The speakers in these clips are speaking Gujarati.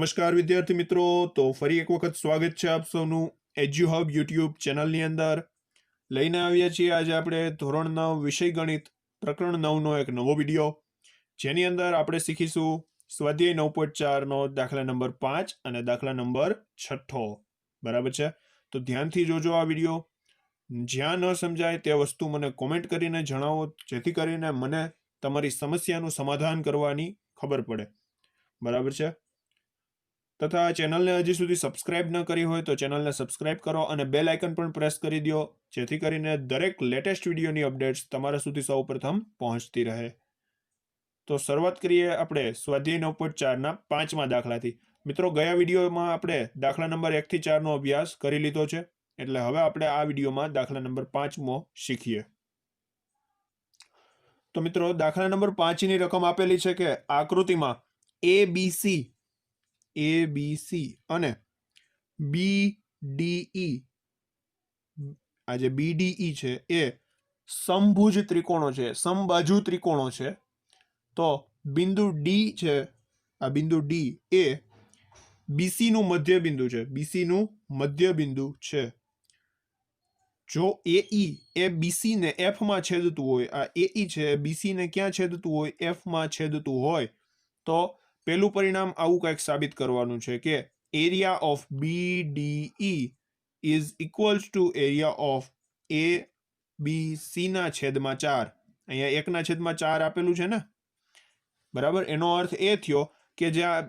નમસ્કાર વિદ્યાર્થી મિત્રો, તો ફરી એક વખત સ્વાગત છે આપ સૌનું એજ્યુહબ યુટ્યુબ ચેનલની અંદર. લઈને આવ્યા છીએ આજે આપણે ધોરણ 9 વિષય ગણિત પ્રકરણ 9 નો એક નવો વિડીયો, જેની અંદર આપણે શીખીશું સ્વાધ્યાય 9.4 નો દાખલા નંબર 5 અને દાખલા નંબર 6. બરાબર છે? તો ધ્યાનથી જોજો આ વિડીયો. જ્યાં ન સમજાય તે વસ્તુ મને કોમેન્ટ કરીને જણાવો, જેથી કરીને મને તમારી સમસ્યાનું સમાધાન કરવાની ખબર પડે. બરાબર છે? તથા ચેનલને હજી સુધી સબસ્ક્રાઇબ ન કરી હોય તો ચેનલને સબસ્ક્રાઇબ કરો અને બેલ આઇકન પણ પ્રેસ કરી દો, જેથી કરીને દરેક લેટેસ્ટ વિડીયોની અપડેટ્સ તમારા સુધી સૌપ્રથમ પહોંચતી રહે. તો શરૂઆત કરીએ આપણે સ્વાધ્યાય 9.4 ના 5મા દાખલાથી. મિત્રો, ગયા વિડીયોમાં આપણે દાખલા નંબર 1 થી 4 નો અભ્યાસ કરી લીધો છે, એટલે હવે આપણે આ વિડીયોમાં દાખલા નંબર 5મો શીખીએ. તો મિત્રો, દાખલા નંબર 5 ની રકમ આપેલી છે કે આકૃતિમાં ABC અને BDE, આ જે BDE છે એ સમભુજ ત્રિકોણો છે, સમબાજુ ત્રિકોણો છે. તો બિંદુ D છે, આ બિંદુ D એ BC નું મધ્ય બિંદુ છે, BC નું મધ્ય બિંદુ છે. જો AE એ BC ને F માં છેદતું હોય, આ AE છે BC ને ક્યાં છેદતું હોય? F માં છેદતું હોય, તો પહેલું પરિણામ આવું કંઈક સાબિત કરવાનું છે કે area of BDE is equals to area of ABC ના છેદમાં 4. અહીંયા 1 ના છેદમાં 4 આપેલું છે ને, બરાબર? એનો અર્થ એ થયો કે જે આ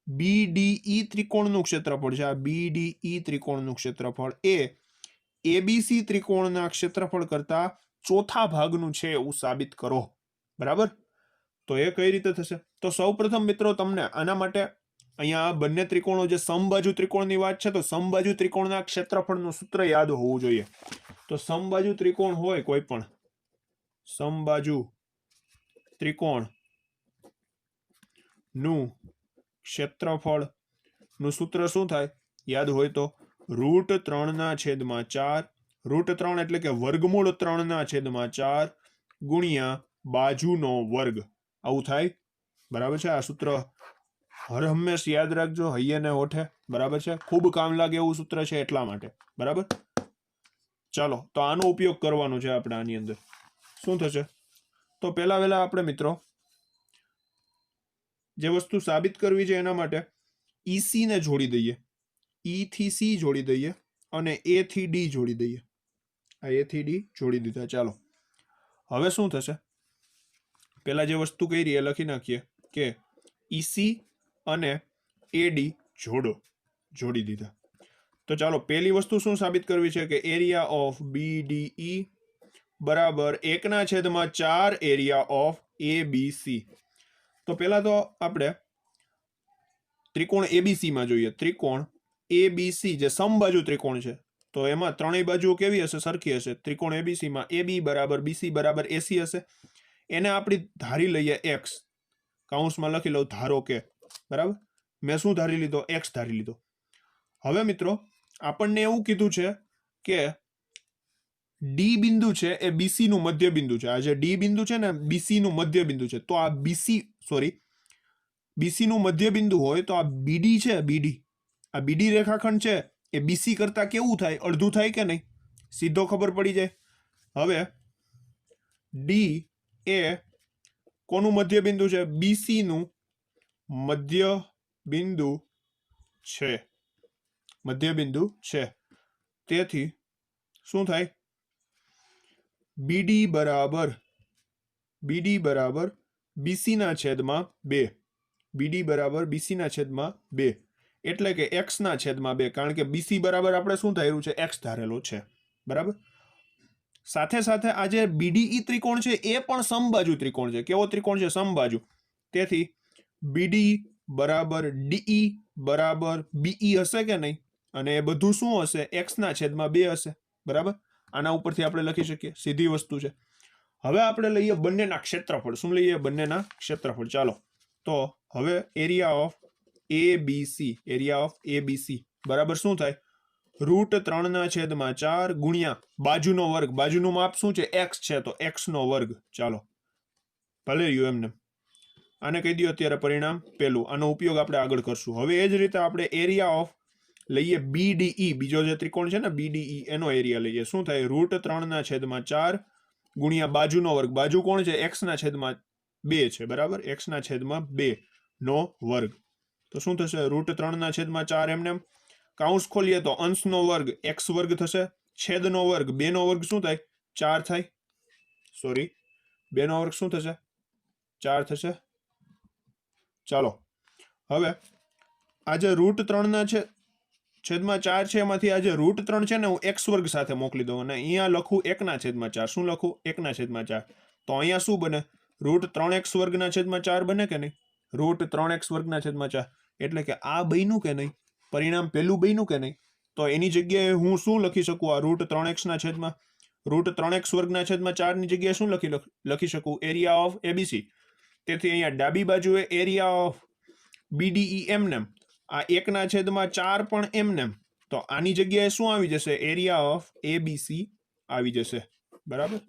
BDE ત્રિકોણનું ક્ષેત્રફળ છે, આ BDE ત્રિકોણનું ક્ષેત્રફળ એ ABC ત્રિકોણના ક્ષેત્રફળ કરતા ચોથા ભાગનું છે એવું સાબિત કરો. બરાબર? તો એ કઈ રીતે થશે? તો સૌપ્રથમ મિત્રો, તમને આના માટે અહીંયા બંને ત્રિકોણો, જે સમબાજુ ત્રિકોણની વાત છે, તો સમબાજુ ત્રિકોણના ક્ષેત્રફળનું સૂત્ર યાદ હોવું જોઈએ. તો સમબાજુ ત્રિકોણ હોય, કોઈ પણ સમબાજુ ત્રિકોણ નું ક્ષેત્રફળ નું સૂત્ર શું થાય? યાદ હોય તો √3 ના છેદમાં 4, √3 એટલે કે વર્ગમૂળ 3 ના છેદમાં 4 ગુણ્યા બાજુનો વર્ગ, આવું થાય. બરાબર છે? આ સૂત્ર હર હંમેશ યાદ રાખજો, હૈયે ને હોઠે. બરાબર છે? ખૂબ કામ લાગે એવું સૂત્ર છે એટલા માટે. બરાબર? ચાલો, તો આનો ઉપયોગ કરવાનો છે આપણે આની અંદર. શું થશે? તો પહેલા વહેલા આપણે મિત્રો જે વસ્તુ સાબિત કરવી છે એના માટે EC ને જોડી દઈએ, E થી C જોડી દઈએ અને A થી D જોડી દઈએ. આ A થી D જોડી દીધા. ચાલો, હવે શું થશે? પહેલા જે વસ્તુ કરી એ લખી નાખીએ કે EC અને AD જોડી દીધા. તો ચાલો, પહેલી વસ્તુ શું સાબિત કરવી છે કે એરિયા ઓફ BDE બરાબર 1 ના છેદમાં 4 એરિયા ઓફ ABC. તો પહેલા તો આપણે ત્રિકોણ ABC માં જોઈએ. ત્રિકોણ ABC જે સમબાજુ ત્રિકોણ છે, તો એમાં ત્રણેય બાજુઓ કેવી હશે? સરખી હશે. ત્રિકોણ ABC માં AB બરાબર BC બરાબર AC હશે. એને આપણે ધારી લઈએ x, કૌંસમાં લખી લઉં ધારો કે. બરાબર? મેં શું ધારી લીધો? x ધારી લીધો. હવે મિત્રો, આપણને એવું કીધું છે કે D બિંદુ છે એ BC નું મધ્ય બિંદુ છે. આ જે D બિંદુ છે ને, BC નું મધ્ય બિંદુ છે. તો આ BC નું મધ્ય બિંદુ હોય તો આ BD છે, આ BD રેખાખંડ છે એ BC કરતા કેવું થાય? અડધું થાય કે નહીં? સીધો ખબર પડી જાય. હવે D એ કોનું મધ્ય બિંદુ છે? BC નું મધ્ય બિંદુ છે. તેથી શું થાય? BD બરાબર BC ના છેદમાં 2. BD બરાબર BC ના છેદમાં 2 એટલે કે x ના છેદમાં 2, કારણ કે BC બરાબર આપણે શું ધાર્યું છે? x ધારેલો છે. બરાબર? સાથે સાથે આ જે BDE ત્રિકોણ છે એ પણ સમબાજુ ત્રિકોણ છે. કેવો ત્રિકોણ છે? સમબાજુ. તેથી BD બરાબર DE બરાબર BE હશે કે નહીં? અને એ બધું શું હશે? x ના છેદમાં 2 હશે. બરાબર? આના ઉપરથી આપણે લખી શકીએ, સીધી વસ્તુ છે. હવે આપણે લઈએ બંનેના ક્ષેત્રફળ. શું લઈએ? બંનેના ક્ષેત્રફળ. ચાલો, તો હવે એરિયા ઓફ ABC બરાબર શું થાય? √3 ના છેદમાં 4 ગુણ્યા બાજુનો વર્ગ. બાજુનું માપ શું છે? x છે, તો x નો વર્ગ. ચાલો, ભલે રહ્યું એમને. આને કહી દો અત્યારે પરિણામ પહેલું. આનો ઉપયોગ આપણે આગળ કરશું. હવે એ જ રીતે આપણે એરિયા ઓફ લઈએ BDE, બીજો જે ત્રિકોણ છે ને BDE એનો એરિયા લઈએ. શું થાય? √3/4 ગુણ્યા બાજુનો વર્ગ. બાજુ કોણ છે? x/2 છે, બરાબર? x/2 નો વર્ગ. તો શું થશે? √3/4 એમને કાઉન્સ ખોલીએ તો અંશનો વર્ગ x વર્ગ થશે, છેદનો વર્ગ 2 નો વર્ગ શું થાય? 4 થાય. સોરી, 2 નો વર્ગ શું થશે? 4 થશે. ચાલો હવે આ જે √3/4 છે એમાંથી આ જે √3 છે ને હું x વર્ગ સાથે મોકલી દઉં અને અહીંયા લખું 1/4. શું લખું? 1/4. તો અહીંયા શું બને? √3x વર્ગ/4 બને કે નહીં? √3x વર્ગ/4. એટલે કે આ બન્યું કે નહીં? પરિણામ પહેલું બન્યું કે નહીં? તો એની જગ્યાએ હું શું લખી શકું? આ √3x વર્ગ/4 ની જગ્યાએ શું લખી શકું? Area of ABC. તેથી અહીંયા ડાબી બાજુએ એરિયા ઓફ BDE એમનેમ, આ 1/4 પણ એમનેમ. તો આની જગ્યાએ શું આવી જશે? એરિયા ઓફ ABC આવી જશે, બરાબર?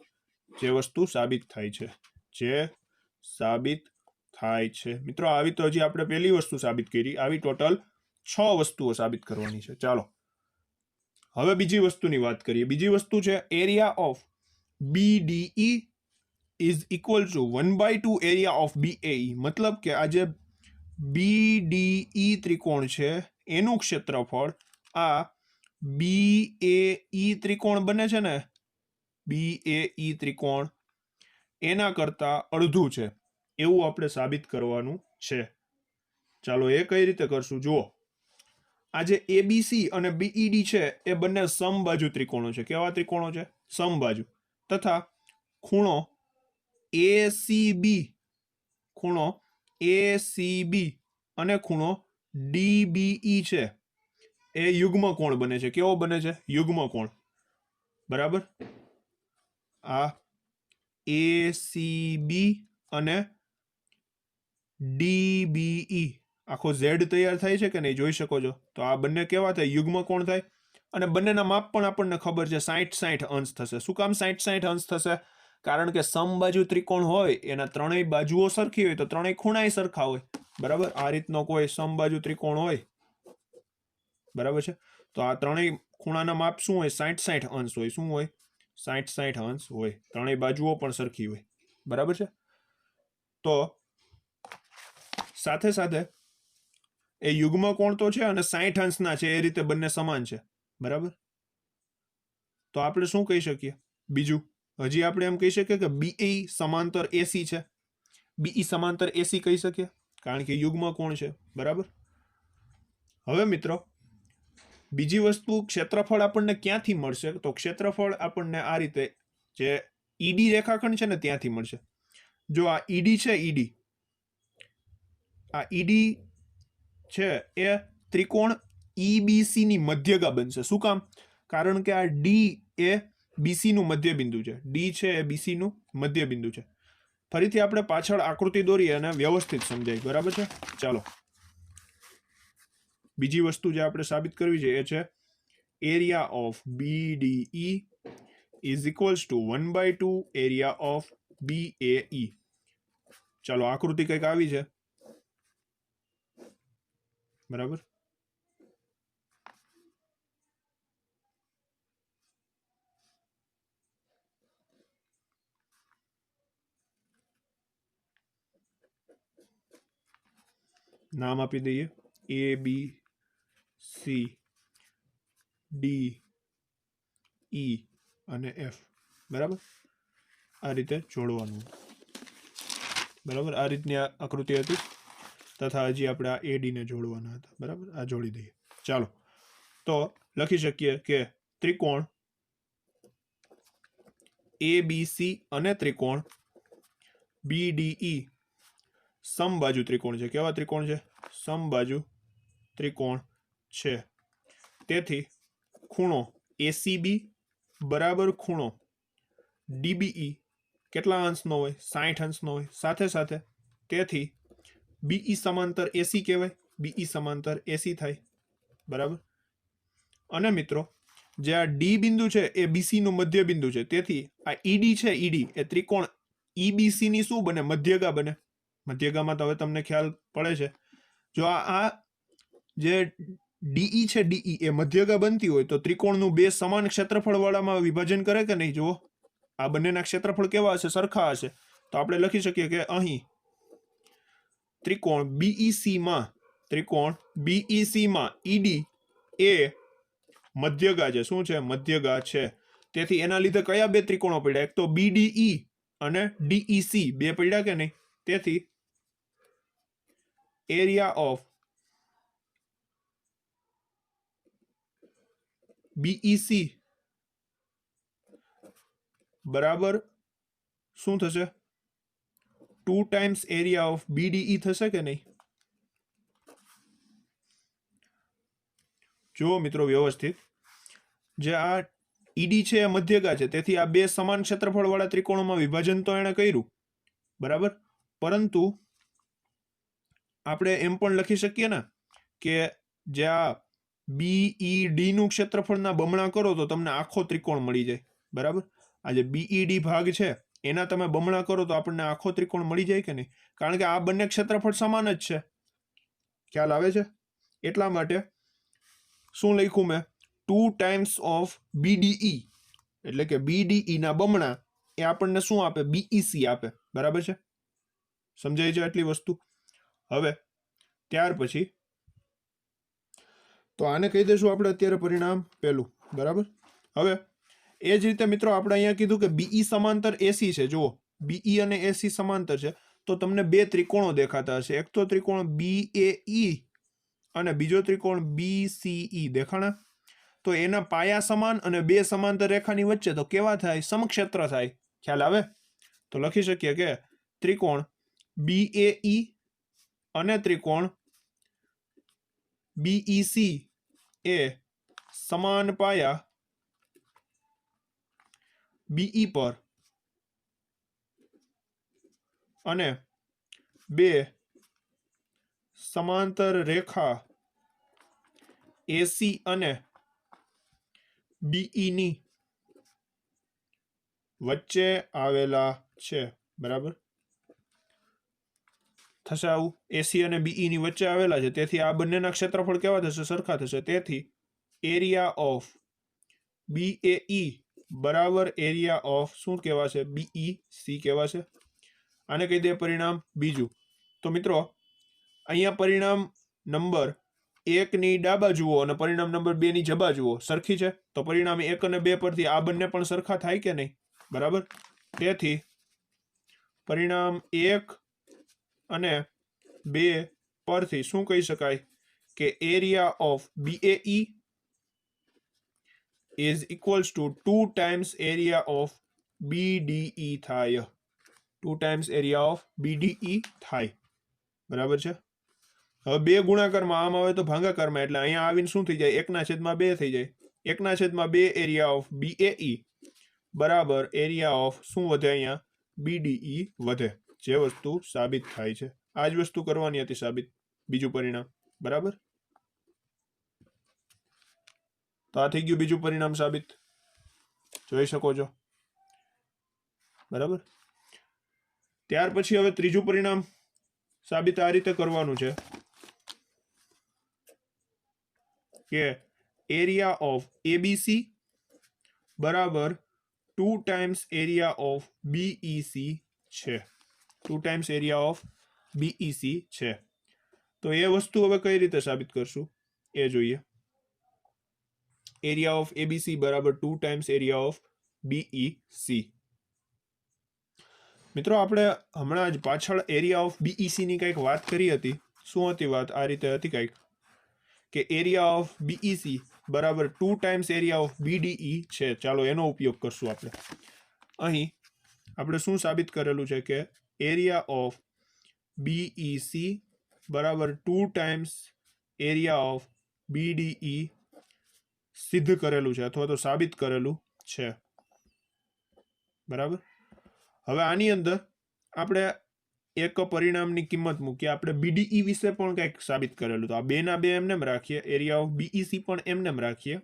જે વસ્તુ સાબિત થાય છે. મિત્રો આવી તો હજી આપણે પહેલી વસ્તુ સાબિત કરી, આવી ટોટલ 6 વસ્તુઓ સાબિત કરવાની છે. ચાલો હવે બીજી વસ્તુની વાત કરીએ. બીજી વસ્તુ છે area of BDE is equal to 1/2 area of BAE. મતલબ કે આ જે BDE ત્રિકોણ છે એનું ક્ષેત્રફળ આ BAE ત્રિકોણ બને છે ને, BAE ત્રિકોણ એના કરતા અડધું છે, એવું આપણે સાબિત કરવાનું છે. ચાલો એ કઈ રીતે કરશું? જુઓ, આ જે ABC અને BED છે એ બંને સમબાજુ ત્રિકોણો છે. કેવા ત્રિકોણો છે? સમબાજુ. તથા ખૂણો ACB અને ખૂણો DBE છે એ યુગ્મ કોણ બને છે. કેવો બને છે? યુગ્મ કોણ, બરાબર? આ ACB અને DBE આખો Z તૈયાર થાય છે કે નહીં? જોઈ શકો છો. તો આ બંને કેવા થાય? યુગ્મ કોણ થાય. અને બંનેના માપ પણ આપણને ખબર છે, 60-60 અંશ થશે. શું કામ 60-60 અંશ થશે? કારણ કે સમબાજુ ત્રિકોણ હોય એના ત્રણેય બાજુઓ સરખી હોય તો ત્રણેય ખૂણાય સરખા હોય, બરાબર? આ રીતનો કોઈ સમબાજુ ત્રિકોણ હોય, બરાબર છે? તો આ ત્રણેય ખૂણાના માપ શું હોય? 60-60 અંશ હોય. શું હોય? 60-60 અંશ હોય. ત્રણેય બાજુઓ પણ સરખી હોય, બરાબર છે? તો સાથે સાથે એ યુગ્મ કોણ તો છે અને 60 અંશના છે, એ રીતે બંને સમાન છે, બરાબર? તો આપણે શું કહી શકીએ બીજું? હજી આપણે એમ કહી શકીએ કે BE સમાંતર AC છે. BE સમાંતર AC કહી શકીએ કારણ કે યુગ્મ કોણ છે, બરાબર? હવે મિત્રો બીજી વસ્તુ, ક્ષેત્રફળ આપણને ક્યાંથી મળશે? તો ક્ષેત્રફળ આપણને આ રીતે, જે ED રેખાખંડ છે ને ત્યાંથી મળશે. જો આ ED છે, આ ED છે એ ત્રિકોણ EBC ની મધ્યગા બનશે. શું કામ? કારણ કે આ D એ BC નું મધ્યબિંદુ છે. D છે એ BC નું મધ્યબિંદુ છે. ફરીથી આપણે પાછળ આકૃતિ દોરીએ અને વ્યવસ્થિત સમજાય, બરાબર છે? ચાલો બીજી વસ્તુ જે આપણે સાબિત કરવી છે એ છે area of BDE is equals to 1/2 area of BAE. ચાલો આકૃતિ કંઈક આવી છે, બરાબર? નામ આપી દઈએ ABCDE અને F, બરાબર? આ રીતે જોડવાનું, બરાબર? આ રીતની આકૃતિ હતી. તથા હજી આપણે આ AD ને જોડવાના હતા, બરાબર? આ જોડી દઈએ. ચાલો તો લખી શકીએ કે ત્રિકોણ ABC અને ત્રિકોણ BDE સમબાજુ ત્રિકોણ છે. કેવા ત્રિકોણ છે? સમબાજુ ત્રિકોણ છે. તેથી ખૂણો ACB બરાબર ખૂણો DBE કેટલા અંશનો હોય? 60 અંશનો હોય. સાથે સાથે તેથી BE સમાંતર AC કહેવાય. BE સમાંતર AC થાય, બરાબર? અને મિત્રો જે આ D બિંદુ છે એ BC નું મધ્ય બિંદુ છે. તેથી આ ED છે, ED એ ત્રિકોણ EBC ની શું બને? મધ્યગા બને, મધ્યગામાં તો હવે તમને ખ્યાલ પડે છે. જો આ જે ડીઈ છે, ડીઈ એ મધ્યગા બનતી હોય તો ત્રિકોણનું બે સમાન ક્ષેત્રફળવાળામાં વિભાજન કરે કે નહીં? જુઓ, આ બંનેના ક્ષેત્રફળ કેવા હશે? સરખા હશે. તો આપણે લખી શકીએ કે અહીં ત્રિકોણ બીઈસી માં ઈડી એ મધ્યગા છે. શું છે? મધ્યગા છે. તેથી એના લીધે કયા બે ત્રિકોણો પડ્યા? એક તો બીડીઈ અને ડીઈસી બે પડ્યા કે નહીં? તેથી એરિયા ઓફ બીઈસી બરાબર શું થશે? 2 ટાઈમ્સ એરિયા ઓફ બીડીઈ થશે કે નહીં? જો મિત્રો વ્યવસ્થિત, જે આ ઈડી છે એ મધ્યગા છે, તેથી આ બે સમાન ક્ષેત્રફળવાળા ત્રિકોણોમાં વિભાજન તો એણે કર્યું, બરાબર. પરંતુ આપણે એમ પણ લખી શકીએ ને કે જે આ બીઈડી નું ક્ષેત્રફળના બમણા કરો તો તમને આખો ત્રિકોણ મળી જાય, બરાબર. આ જે બીઈડી ભાગ છે એના તમે બમણા કરો તો આપણને આખો ત્રિકોણ મળી જાય કે નહીં? કારણ કે આ બંને ક્ષેત્રફળ સમાન જ છે. ખ્યાલ આવે છે? એટલા માટે શું લખ્યું મેં? 2 ટાઈમ્સ ઓફ બીડીઈ, એટલે કે બીડીઈ ના બમણા એ આપણને શું આપે? બીઈસી આપે, બરાબર છે. સમજાય છે આટલી વસ્તુ? હવે ત્યાર પછી તો આને કહી દઈશું આપણે અત્યારે પરિણામ પહેલું, બરાબર. હવે એ જ રીતે મિત્રો આપણે અહીંયા કીધું કે બીઈ સમાંતર એસી છે. જુઓ, બીઈ અને એસી સમાંતર છે તો તમને બે ત્રિકોણો દેખાતા હશે. એક તો ત્રિકોણ બીએઈ અને બીજો ત્રિકોણ બીસીઈ દેખાણા. તો એના પાયા સમાન અને બે સમાંતર રેખાની વચ્ચે તો કેવા થાય? સમક્ષેત્ર થાય. ખ્યાલ આવે? તો લખી શકીએ કે ત્રિકોણ બીએઈ અને ત્રિકોણ બીઈસી એ સમાન પાયા બીઈ પર અને બે સમાંતર રેખા એસી અને બીઈ ની વચ્ચે આવેલા છે, બરાબર. થશે આવું? એસી અને બીઈ ની વચ્ચે આવેલા છે, તેથી આ બંનેના ક્ષેત્રફળ કેવા થશે? સરખા થશે. તેથી એરિયા ઓફ બીએઈ બરાબર એરિયા ઓફ શું કહેવાશે? બીઈસી કહેવાશે. આને કહી દે પરિણામ બીજું. તો મિત્રો અહીંયા પરિણામ નંબર 1 ની ડાબા જુઓ અને પરિણામ નંબર 2 ની જબા જુઓ, સરખી છે. તો પરિણામ 1 અને 2 પરથી આ બંને પણ સરખા થાય કે નહીં? બરાબર. તેથી પરિણામ 1 અને 2 પરથી શું કહી શકાય? કે area of BAE is equals to 2 times area of BDE થાય. 2 times area of BDE થાય, બરાબર છે. હવે બે ગુણાકારમાં આમ આવે તો ભાગાકારમાં, એટલે અહીંયા આવીને શું થઈ જાય? 1/2 થઈ જાય. 1/2 એરિયા ઓફ BAE બરાબર એરિયા ઓફ શું વધે? અહીંયા BDE વધે, જે વસ્તુ સાબિત થાય છે. આ જ વસ્તુ કરવાની હતી સાબિત, બીજું પરિણામ, બરાબર. તો આ થઈ ગયું બીજું પરિણામ સાબિત, જોઈ શકો છો, બરાબર. ત્યાર પછી હવે ત્રીજું પરિણામ સાબિત આ રીતે કરવાનું છે કે એરિયા ઓફ એબીસી બરાબર 2 ટાઈમ્સ એરિયા ઓફ બીઈસી છે. 2 ટાઈમ્સ એરિયા ઓફ બીઈસી છે. તો એ વસ્તુ હવે કઈ રીતે સાબિત કરશું એ જોઈએ. એરિયા ઓફ એબીસી બરાબર 2 ટાઈમ્સ એરિયા ઓફ બીઈસી. મિત્રો આપણે હમણાં જ પાછળ એરિયા ઓફ બીઈસી ની કંઈક વાત કરી હતી. શું હતી વાત? આ રીતે હતી કંઈક કે એરિયા ઓફ બીઈસી બરાબર 2 ટાઈમ્સ એરિયા ઓફ બીડીઈ છે. ચાલો એનો ઉપયોગ કરશું આપણે. અહીં આપણે શું સાબિત કરેલું છે કે એરિયા ઓફ બીઈસી બરાબર 2 ટાઈમ્સ એરિયા ઓફ બીડીઈ સિદ્ધ કરેલું છે અથવા તો સાબિત કરેલું છે, બરાબર. હવે આની અંદર આપણે એક પરિણામની કિંમત મૂકીએ. આપણે બીડીઈ વિશે પણ કંઈક સાબિત કરેલું, તો આ બે ના બે એમને રાખીએ. એરિયા ઓફ બીઈસી પણ એમને રાખીએ.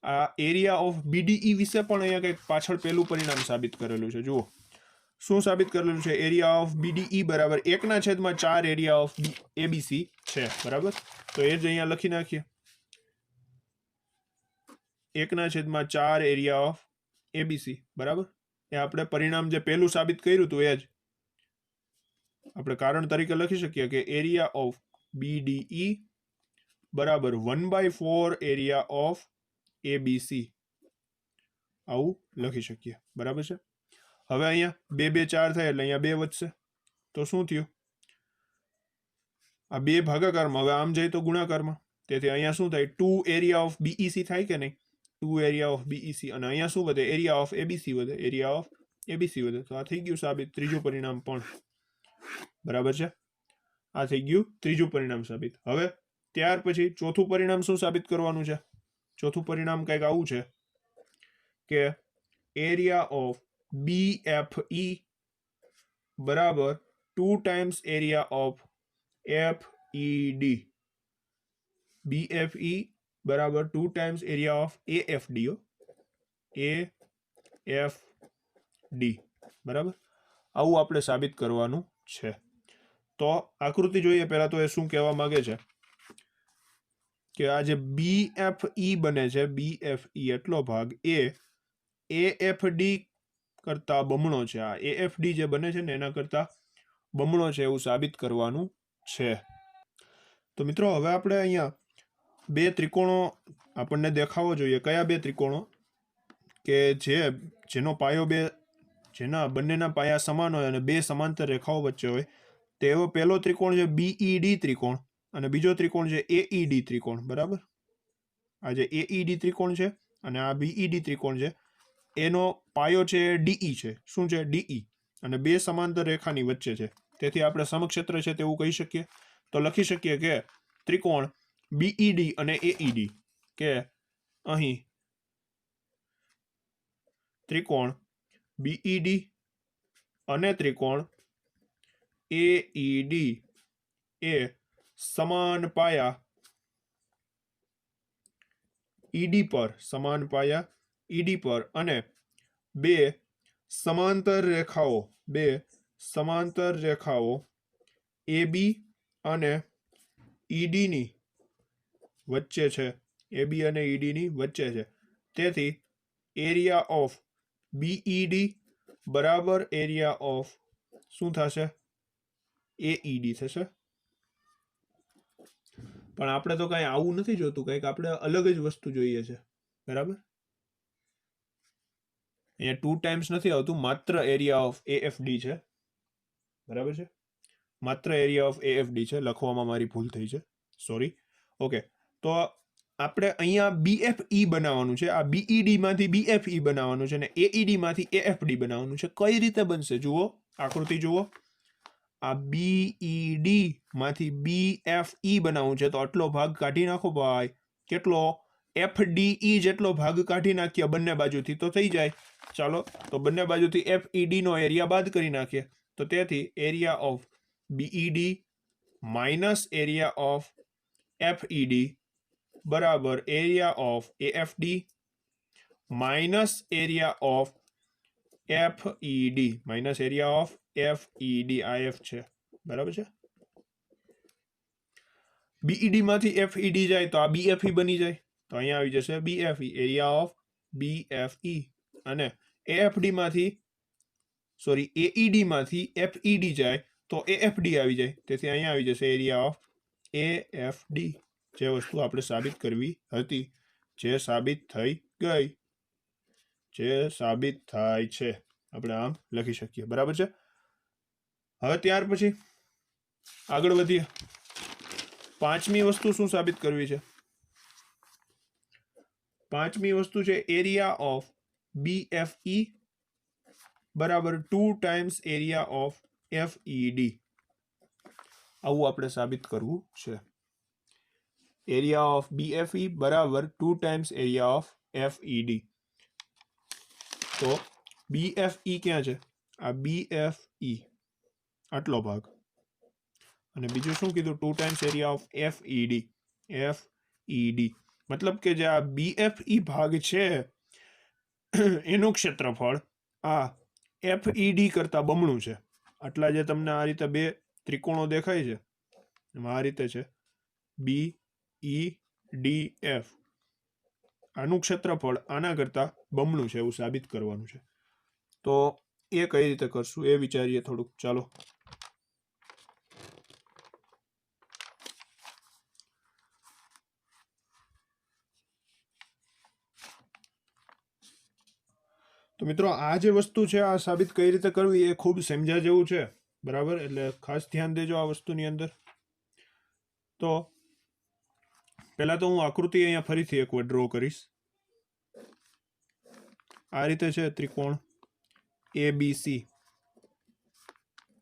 આ એરિયા ઓફ બીડીઈ વિશે પણ અહીંયા કંઈક પાછળ પેલું પરિણામ સાબિત કરેલું છે. જુઓ, શું સાબિત કરેલું છે? એરિયા ઓફ BDE બરાબર 1/4 એરિયા ઓફ ABC છે, બરાબર. તો એ જ અહીંયા લખી નાખીએ, 1/4 એરિયા ઓફ ABC, બરાબર. એ આપણે પરિણામ જે પહેલું સાબિત કર્યું હતું એ જ આપણે કારણ તરીકે લખી શકીએ કે એરિયા ઓફ BDE બરાબર 1/4 એરિયા ઓફ ABC, આવું લખી શકીએ, બરાબર છે. હવે અહીંયા 2 2 4 થાય એટલે અહીંયા 2 વધશે, તો શું થયું? આ 2 ભાગાકારમાં, હવે આમ જાય તો ગુણાકારમાં, તેથી અહીંયા શું થાય? 2 એરિયા ઓફ BEC થાય કે નહીં? 2 એરિયા ઓફ BEC, અને અહીંયા શું વધે? એરિયા ઓફ ABC વધે, એરિયા ઓફ ABC વધે. તો આ થઈ ગયું સાબિત ત્રીજું પરિણામ પણ, બરાબર છે. આ થઈ ગયું ત્રીજું પરિણામ સાબિત. હવે ત્યાર પછી ચોથું પરિણામ શું સાબિત કરવાનું છે? ચોથું પરિણામ કંઈક આવું છે કે એરિયા ઓફ BFE બરાબર 2 times area of FED. BFE બરાબર 2 times area of AFD, AFD, બરાબર. આવું આપણે સાબિત કરવાનું છે. તો આકૃતિ જોઈએ પહેલા તો એ શું કહેવા માંગે છે કે આ જે BFE બને છે, BFE એટલો ભાગ એ AFD કરતા બમણો છે. આ AFD જે બને છે ને એના કરતા બમણો છે એવું સાબિત કરવાનું છે. તો મિત્રો હવે આપણે અહીંયા 2 ત્રિકોણો આપણને દેખાવો જોઈએ. કયા 2 ત્રિકોણો? કે જેનો પાયો જેના બંનેના પાયા સમાન હોય અને 2 સમાંતર રેખાઓ વચ્ચે હોય, તેવો પહેલો ત્રિકોણ છે BED ત્રિકોણ, અને બીજો ત્રિકોણ છે AED ત્રિકોણ, બરાબર. આ જે AED ત્રિકોણ છે અને આ BED ત્રિકોણ છે એનો પાયો છે DE છે. શું છે? DE. અને 2 સમાંતર રેખાની વચ્ચે છે, તેથી આપણે સમક્ષેત્ર છે તેવું કહી શકીએ. તો લખી શકીએ કે ત્રિકોણ BED અને AED, કે અહીં ત્રિકોણ BED અને ત્રિકોણ AED એ સમાન પાયા ED પર, સમાન પાયા ED પર, અને 2 સમાંતર રેખાઓ AB અને ED ની વચ્ચે છે. AB અને ED ની વચ્ચે છે. તેથી એરિયા ઓફ BED બરાબર એરિયા ઓફ શું થશે? AED થશે. પણ આપણે તો કઈ આવું નથી જોતું, કંઈક આપણે અલગ જ વસ્તુ જોઈએ છે, બરાબર. અહીંયા 2 ટાઈમ્સ નથી આવતું, માત્ર એરિયા ઓફ AFD છે, બરાબર છે. માત્ર એરિયા ઓફ AFD છે, લખવામાં મારી ભૂલ થઈ છે, સોરી. ઓકે, તો આપણે અહીંયા BFE બનાવવાનું છે. આ BED માંથી BFE બનાવવાનું છે અને AED માંથી AFD બનાવવાનું છે. કઈ રીતે બનશે? જુઓ, આકૃતિ જુઓ. આ BED માંથી BFE બનાવવું છે તો આટલો ભાગ કાઢી નાખો ભાઈ. કેટલો? FDE જેટલો ભાગ કાઢી નાખ્યા બંને બાજુથી તો થઈ જાય. ચાલો, તો બંને બાજુથી FED નો એરિયા બાદ કરી નાખીએ. તો તેથી area of BED minus area of FED બરાબર area of AFD minus area of FED, minus area of FED. આ F છે, બરાબર છે. BED માંથી FED જાય તો આ BFE બની જાય, તો અહીંયા આવી જશે BFE, એરિયા ઓફ BFE. અને AFD માંથી AED માંથી FED જાય તો AFD આવી જાય, તેથી અહીંયા આવી જશે એરિયા ઓફ AFD. જે વસ્તુ આપણે સાબિત કરવી હતી, જે સાબિત થઈ ગઈ, જે સાબિત થાય છે, આપણે આમ લખી શકીએ, બરાબર છે. હવે ત્યાર પછી આગળ વધીએ. 5મી વસ્તુ શું સાબિત કરવી છે? 5મી વસ્તુ છે એરિયા ઓફ BFE બરાબર 2 ટાઈમ્સ એરિયા ઓફ FED. આવું આપણે સાબિત કરવું છે. એરિયા ઓફ BFE બરાબર 2 ટાઈમ્સ એરિયા ઓફ FED. તો BFE ક્યાં છે? આ BFE આટલો ભાગ, અને બીજું શું કીધું? 2 ટાઈમ્સ એરિયા ઓફ FED. મતલબ કે જે આ BFE ભાગ છે એનું ક્ષેત્રફળ આ FED કરતા બમણું છે. આટલા જે તમને આ રીતે બે ત્રિકોણો દેખાય છે એમાં આ રીતે છે BEDF, આનું ક્ષેત્રફળ આના કરતા બમણું છે એવું સાબિત કરવાનું છે. તો એ કઈ રીતે કરશું એ વિચારીએ થોડુંક. ચાલો તો મિત્રો આ જે વસ્તુ છે આ સાબિત કઈ રીતે કરવી એ ખૂબ સમજ્યા જેવું છે, બરાબર? એટલે ખાસ ધ્યાન દેજો આ વસ્તુની અંદર. તો પહેલા તો હું આકૃતિ અહીંયા ફરીથી એકવાર ડ્રો કરીશ. આ રીતે છે ત્રિકોણ ABC,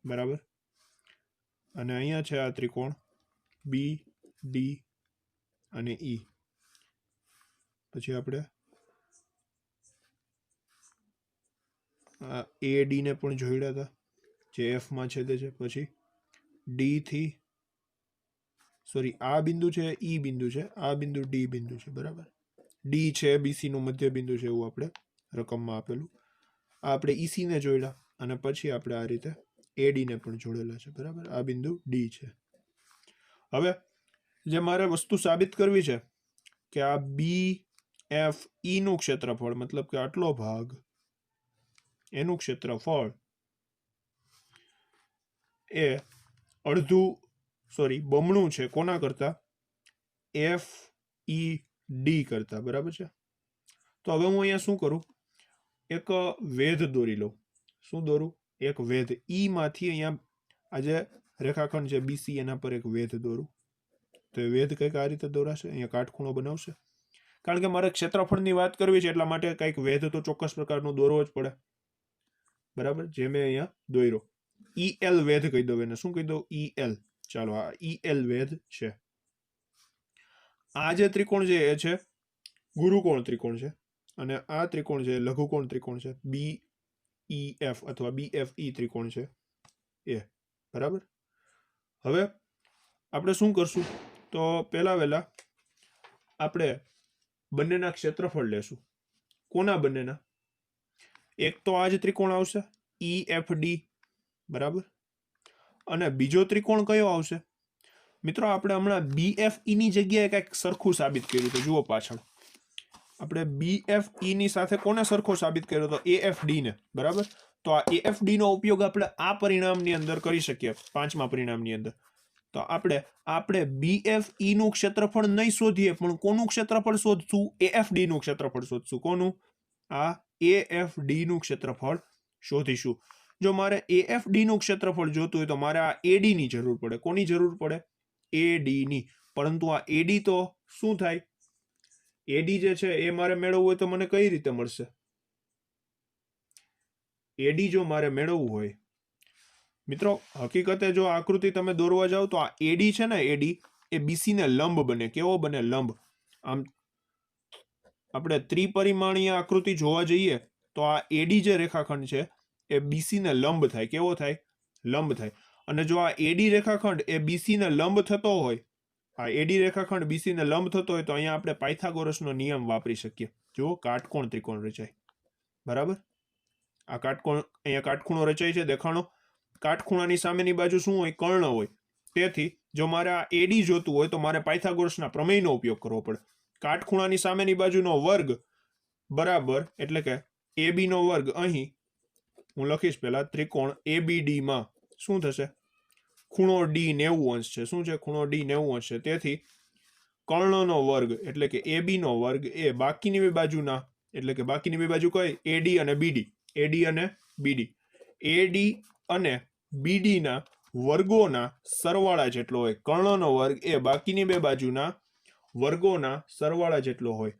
બરાબર, અને અહીંયા છે આ ત્રિકોણ BD અને E. પછી આપણે AD ને પણ જોડ્યા હતા જે F માં છેદે છે. પછી D થી સોરી આ બિંદુ છે E બિંદુ છે, આ બિંદુ D બિંદુ છે, બરાબર. D છે BC નું મધ્ય બિંદુ છે એવું આપણે રકમમાં આપેલું. આ આપણે EC ને જોડ્યા અને પછી આપણે આ રીતે AD ને પણ જોડેલા છે, બરાબર. આ બિંદુ D છે. હવે જે મારે વસ્તુ સાબિત કરવી છે કે આ BFE નું ક્ષેત્રફળ મતલબ કે આટલો ભાગ એનું ક્ષેત્રફળ એ બમણું છે કોના કરતા? FED કરતા, બરાબર છે. તો હવે હું અહીંયા શું કરું, એક વેધ દોરી લઉં. શું દોરું? એક વેધ. E માંથી અહીંયા આ જે રેખાખંડ છે BC એના પર એક વેધ દોરું. તો એ વેધ કંઈક આ રીતે દોરાશે, અહીંયા કાટખૂણો બનાવશે. કારણ કે મારે ક્ષેત્રફળની વાત કરવી છે એટલા માટે કંઈક વેધ તો ચોક્કસ પ્રકારનું દોરવો જ પડે, બરાબર. જે મેં અહીંયા દોર્યો EL વેધ કહી દઉં એને. શું કહી દઉં? EL. ચાલો આ EL વેધ છે. આ જે ત્રિકોણ છે એ છે ગુરુકોણ ત્રિકોણ છે અને આ ત્રિકોણ છે લઘુકોણ ત્રિકોણ છે, BEF અથવા BFE ત્રિકોણ છે એ, બરાબર. હવે આપણે શું કરશું તો પહેલા વહેલા આપણે બંનેના ક્ષેત્રફળ લેશું. કોના બંનેના? એક તો આ જ ત્રિકોણ આવશે EFD, બરાબર, અને બીજો ત્રિકોણ કયો આવશે? મિત્રો આપણે હમણાં BFE ની જગ્યાએ કંઈક સરખું સાબિત કર્યું તો જુઓ પાછળ. આપણે BFE ની સાથે કોને સરખો સાબિત કર્યો તો? AFD ને, બરાબર. તો આ AFD નો ઉપયોગ આપણે આ પરિણામની અંદર કરી શકીએ, પાંચમા પરિણામની અંદર. તો આપણે BFE નું ક્ષેત્રફળ નહીં શોધીએ પણ કોનું ક્ષેત્રફળ શોધશું? AFD નું ક્ષેત્રફળ શોધશું. કોનું? આ AFD નું ક્ષેત્રફળ શોધીશું. જો મારે AFD નું ક્ષેત્રફળ જોતું હોય તો મારે આ AD ની જરૂર પડે. કોની જરૂર પડે? AD ની. પરંતુ આ AD તો શું થાય? AD જે છે એ મારે મેળવવું હોય તો મને કઈ રીતે મળશે? AD જો મારે મેળવવું હોય મિત્રો, હકીકતે જો આકૃતિ તમે દોરવા જાવ તો આ AD છે ને, AD એ BC ને લંબ બને. કેવો બને? લંબ. આમ આપણે ત્રિપરિમાણીય આકૃતિ જોવા જઈએ તો આ AD જે રેખાખંડ છે એ BC ને લંબ થાય. કેવો થાય? લંબ થાય. અને જો આ AD રેખાખંડ એ BC ને લંબ થતો હોય, આ AD રેખાખંડ BC ને લંબ થતો હોય તો અહીંયા આપણે પાયથાગોરસનો નિયમ વાપરી શકીએ. જો કાટકોણ ત્રિકોણ રચાય, બરાબર. આ કાટકોણ, અહીંયા કાટખૂણો રચાય છે, દેખાણો. કાટખૂણાની સામેની બાજુ શું હોય? કર્ણ હોય. તેથી જો મારે આ AD જોતું હોય તો મારે પાયથાગોરસના પ્રમેયનો ઉપયોગ કરવો પડે. કાટખૂણાની સામેની બાજુનો વર્ગ બરાબર એટલે કે AB નો વર્ગ. અહીં હું લખીશ પહેલા ત્રિકોણ ABD માં શું થશે? ખૂણો D 90 અંશ છે. શું છે? ખૂણો D 90 અંશ છે. તેથી કર્ણનો વર્ગ એટલે કે AB નો વર્ગ એ બાકીની બે બાજુના, એટલે કે બાકીની બે બાજુ કઈ? AD અને BD. AD અને BD. AD અને BD ના વર્ગોના સરવાળા જેટલો હોય. કર્ણનો વર્ગ એ બાકીની બે બાજુના વર્ગોના સરવાળા જેટલો હોય.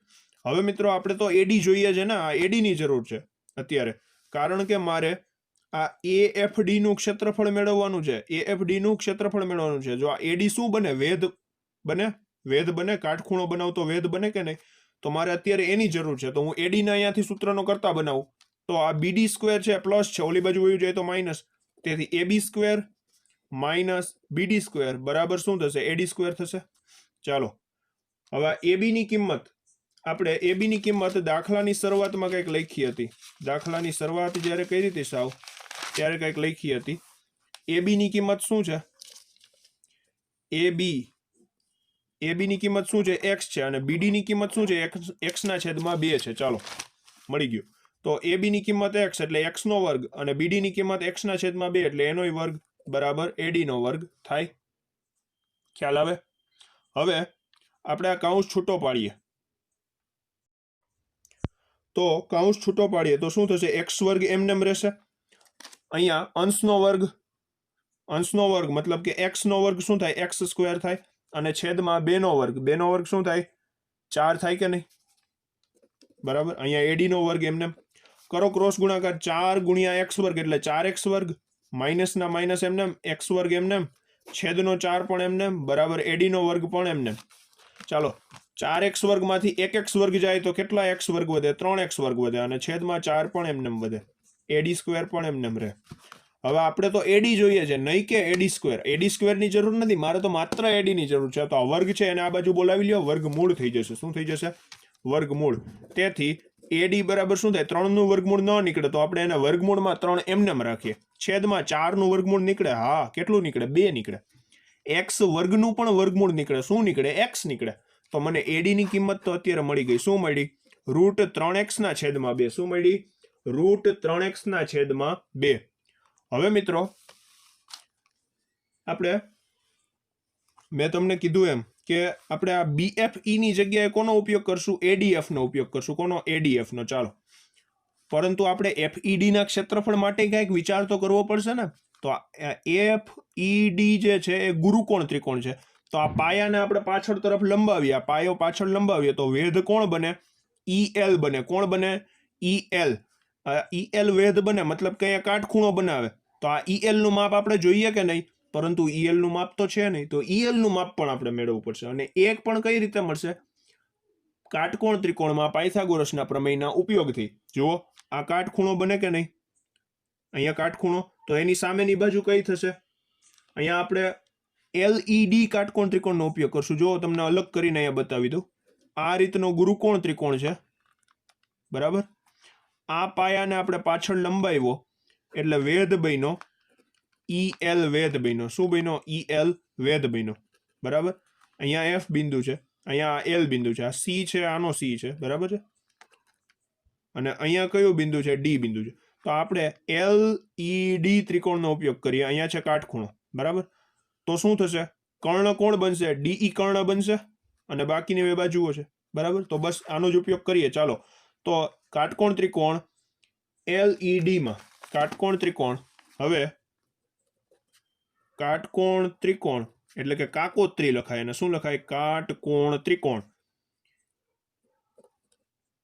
હવે મિત્રો આપણે તો AD જોઈએ છે ને, આ AD ની જરૂર છે અત્યારે, કારણ કે મારે આ AFD નું ક્ષેત્રફળ મેળવવાનું છે. AFD નું ક્ષેત્રફળ મેળવવાનું છે. જો આ AD શું બને? વેધ બને. વેધ બને. કાટખૂણો બનાવતો વેધ બને કે નહીં? તો મારે અત્યારે એની જરૂર છે. તો હું AD ના અહીંયાથી સૂત્રનો કરતા બનાવું તો આ BD સ્ક્વેર છે પ્લસ છે, ઓલી બાજુ વયું જાય તો માઇનસ. તેથી AB square minus BD square બરાબર શું થશે? AD સ્ક્વેર થશે. ચાલો હવે AB ની કિંમત આપણે AB ની કિંમત દાખલાની શરૂઆતમાં કંઈક લખી હતી. દાખલાની શરૂઆત જ્યારે કરી હતી સાવ ત્યારે કંઈક લખી હતી. AB ની કિંમત શું છે? AB ની કિંમત શું છે? x છે. અને BD ની કિંમત શું છે? x ના છેદમાં 2 છે. ચાલો મળી ગયું. તો AB ની કિંમત x એટલે x નો વર્ગ અને BD ની કિંમત x ના છેદમાં 2 એટલે એનોય વર્ગ બરાબર AD નો વર્ગ થાય. ખ્યાલ આવે? હવે આપણે આ કૌંસ છૂટો પાડીએ. તો કૌંસ છૂટો પાડીએ તો શું થશે? x વર્ગ એમનેમ રહેશે. અહીંયા અંશનો વર્ગ મતલબ કે x નો વર્ગ શું થાય? x સ્ક્વેર થાય. અને છેદમાં 2 નો વર્ગ શું થાય? 4 થાય કે નહીં? બરાબર. અહીંયા AD નો વર્ગ એમનેમ કરો ક્રોસ ગુણાકાર. 4 ગુણ્યા x વર્ગ એટલે 4x વર્ગ માઇનસ ના માઇનસ એમનેમ x વર્ગ એમનેમ છેદનો 4 પણ એમનેમ બરાબર AD નો વર્ગ પણ એમનેમ. ચાલો 4x વર્ગ માંથી 1x વર્ગ જાય તો કેટલા x વર્ગ વધે? 3x વર્ગ વધે અને છેદમાં 4 પણ એમનેમ વધે. AD સ્ક્વેર પણ એમનેમ રહે. હવે આપણે તો AD જોઈએ છે નહીં કે AD સ્ક્વેર ની જરૂર નથી. મારે તો માત્ર AD ની જરૂર છે. તો આ વર્ગ છે એને આ બાજુ બોલાવી લ્યો. વર્ગમૂળ થઈ જશે. શું થઈ જશે? વર્ગમૂળ. તેથી AD બરાબર શું થાય? 3 નું વર્ગમૂળ ન નીકળે તો આપણે એને વર્ગમૂળમાં 3 એમનેમ રાખીએ. છેદમાં 4 નું વર્ગમૂળ નીકળે. હા, કેટલું નીકળે? 2 નીકળે. x વર્ગનું પણ વર્ગમૂળ નીકળે. શું નીકળે? x નીકળે. તો મને AD ની કિંમત તો અત્યારે મળી ગઈ. શું મળી? √3x ના છેદમાં 2. શું મળી? √3x ના છેદમાં 2. હવે મિત્રો મેં તમને કીધું એમ કે આપણે આ BFE ની જગ્યાએ કોનો ઉપયોગ કરશું? ADF નો ઉપયોગ કરશું. કોનો? ADF નો. ચાલો, પરંતુ આપણે FED ના ક્ષેત્રફળ માટે કંઈક વિચાર તો કરવો પડશે ને. તો FED જે છે એ ગુરુકોણ ત્રિકોણ છે. તો આ પાયાને આપણે પાછળ તરફ લંબાવીએ. આ પાયો પાછળ લંબાવીએ તો વેધ કોણ બને? EL બને. કોણ બને? EL. EL વેધ બને મતલબ કે અહીંયા કાટખૂણો બનાવે. તો આ EL નું માપ આપણે જોઈએ કે નહીં? પરંતુ EL નું માપ તો છે નહીં. તો EL નું માપ પણ આપણે મેળવવું પડશે. અને એક પણ કઈ રીતે મળશે? કાટકોણ ત્રિકોણમાં પાયથાગોરસના પ્રમેયના ઉપયોગથી. જુઓ આ કાટખૂણો બને કે નહીં? અહીંયા કાટખૂણો. તો એની સામેની બાજુ કઈ થશે? અહીંયા આપણે LED કાટકોણ ત્રિકોણનો ઉપયોગ કરશું. જો તમને અલગ કરીને અહીંયા બતાવી દઉં. આ રીતનો ગુરુકોણ ત્રિકોણ છે. બરાબર. આ પાયાને આપણે પાછળ લંબાવ્યો એટલે વેધ બન્યો EL વેધ બન્યો. શું બન્યો? EL વેધ બન્યો. બરાબર. અહીંયા F બિંદુ છે, અહીંયા L બિંદુ છે, આ C છે, આનો C છે. બરાબર છે. અને અહીંયા કયું બિંદુ છે? D બિંદુ છે. તો આપણે LED ત્રિકોણનો ઉપયોગ કરીએ. અહીંયા છે કાટખૂણો. બરાબર. તો શું થશે? કર્ણ કોણ બનશે? DE કર્ણ બનશે અને બાકીની બે બાજુઓ છે. બરાબર. તો બસ આનો જ ઉપયોગ કરીએ. ચાલો, તો કાટકોણ ત્રિકોણ LED માં કાટકોણ ત્રિકોણ. હવે કાટકોણ ત્રિકોણ એટલે કે કાકોત્રી લખાય. અને શું લખાય? કાટકોણ ત્રિકોણ.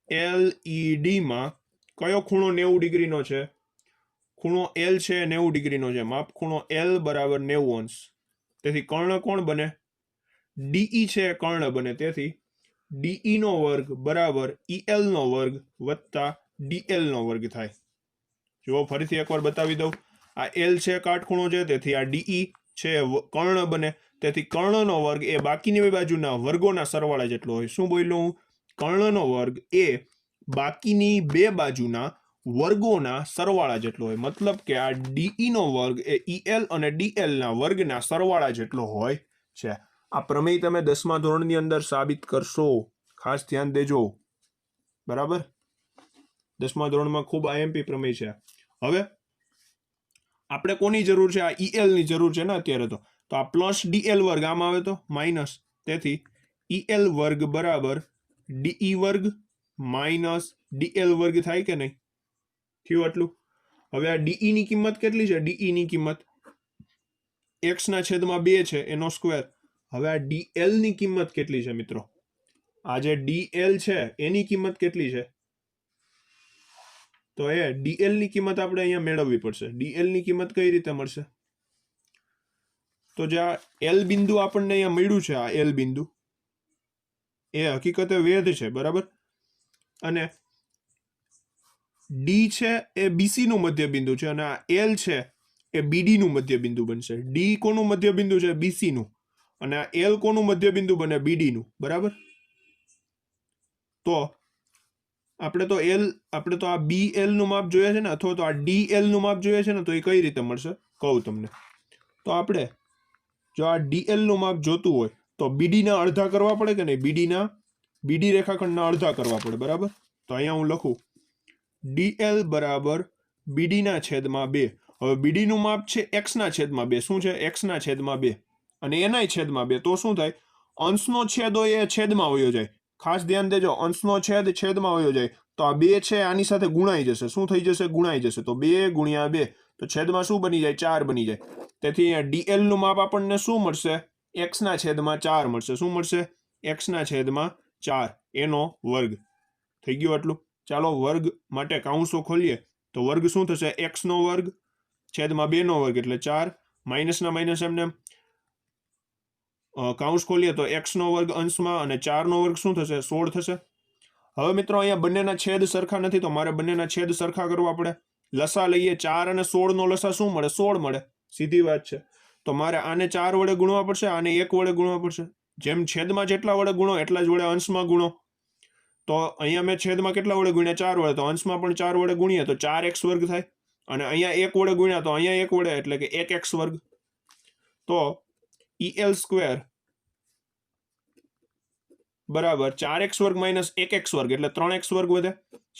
LED માં કયો ખૂણો 90 ડિગ્રીનો છે? ખૂણો L છે 90 ડિગ્રીનો છે. માપ ખૂણો L બરાબર 90 અંશ. તેથી કર્ણ કોણ બને? DE છે કર્ણ બને. તેથી DE નો વર્ગ બરાબર EL નો વર્ગ વત્તા DL નો વર્ગ થાય. જો ફરીથી એકવાર બતાવી દઉં. આ L છે કાટખૂણો છે, તેથી આ DE છે કર્ણ બને. તેથી કર્ણનો વર્ગ એ બાકીની બાજુના વર્ગોના સરવાળા જેટલો હોય. શું બોલ્યો હું? કર્ણનો વર્ગ એ બાકીની બે બાજુના વર્ગોના સરવાળા જેટલો હોય. મતલબ કે આ DE નો વર્ગ એ EL અને DL ના વર્ગના સરવાળા જેટલો હોય છે. આ પ્રમેય તમે 10મા ધોરણની અંદર સાબિત કરશો. ખાસ ધ્યાન દેજો. બરાબર. 10મા ધોરણમાં ખૂબ IMP પ્રમેય છે. હવે આપણે કોની જરૂર છે? આ EL ની જરૂર છે ને અત્યારે. તો આ પ્લસ DL વર્ગ આમ આવે તો માઇનસ. તેથી EL વર્ગ બરાબર DE વર્ગ માઇનસ DL વર્ગ થાય કે નહીં? થયું આટલું. હવે આ DE ની કિંમત કેટલી છે? DE ની કિંમત x ના છેદમાં 2 છે એનો સ્ક્વેર. હવે આ DL ની કિંમત કેટલી છે મિત્રો? આ જે DL છે એની કિંમત કેટલી છે? તો એ DL ની કિંમત આપણે અહીંયા મેળવવી પડશે. DL ની કિંમત કઈ રીતે મળશે? તો જે આ L બિંદુ આપણને અહીંયા મળ્યું છે, આ L બિંદુ એ હકીકતે વેધ છે. બરાબર. અને D છે એ BC નું મધ્ય બિંદુ છે અને આ L છે એ BD નું મધ્ય બિંદુ બનશે. D કોનું મધ્ય બિંદુ છે? BC નું. અને આ L કોનું મધ્ય બિંદુ બને? BD નું. બરાબર. તો આપણે તો આ BL નું માપ જોઈએ છે ને, અથવા તો આ DL નું માપ જોઈએ છે ને, તો એ કઈ રીતે મળશે કહું તમને. તો આપણે જો આ DL નું માપ જોતું હોય તો BD ના અડધા કરવા પડે કે નહીં, BD રેખાખંડના અડધા કરવા પડે, બરાબર. તો અહીંયા હું લખું DL બરાબર BD ના છેદમાં 2. હવે BD નું માપ છે x ના છેદમાં 2. શું છે? x ના છેદમાં 2 અને એનાય છેદમાં 2. તો શું થાય? અંશનો છેદ હોય એ છેદમાં વયો જાય. ખાસ ધ્યાન દેજો, અંશનો છેદ છેદમાં વયો જાય તો આ 2 છે આની સાથે ગુણાઈ જશે. શું થઈ જશે? ગુણાઈ જશે. તો 2 ગુણ્યા 2 તો છેદમાં શું બની જાય? 4 બની જાય. તેથી અહીંયા DL નું માપ આપણને શું મળશે? x ના છેદમાં 4 મળશે. શું મળશે? x ના છેદમાં 4 એનો વર્ગ. થઈ ગયું આટલું. ચાલો વર્ગ માટે કાઉન્સો ખોલીએ તો વર્ગ શું થશે? x નો વર્ગ છેદમાં 2 નો વર્ગ એટલે 4, માઇનસના માઇનસ એમને કાઉન્સ ખોલીએ તો x નો વર્ગ અંશમાં અને 4 નો વર્ગ શું થશે? 16 થશે. હવે મિત્રો અહીંયા બંનેના છેદ સરખા નથી તો મારે બંનેના છેદ સરખા કરવા પડે. લસા લઈએ, 4 અને 16 નો લસા શું મળે? 16 મળે. સીધી વાત છે. તો મારે આને 4 વડે ગુણવા પડશે, આને 1 વડે ગુણવા પડશે. જેમ છેદમાં જેટલા વડે ગુણો એટલા જ વડે અંશમાં ગુણો. તો અહીંયા મેં છેદમાં કેટલા વડે ગુણ્યા? 4 વડે. તો અંશમાં પણ 4 વડે ગુણીએ તો 4x વર્ગ થાય. અને અહીંયા 1 વડે ગુણ્યા તો અહીંયા 1 વડે એટલે કે 1x વર્ગ. તો EL સ્ક્વેર બરાબર 4x વર્ગ માઇનસ 1x વર્ગ એટલે 3x વર્ગ વધે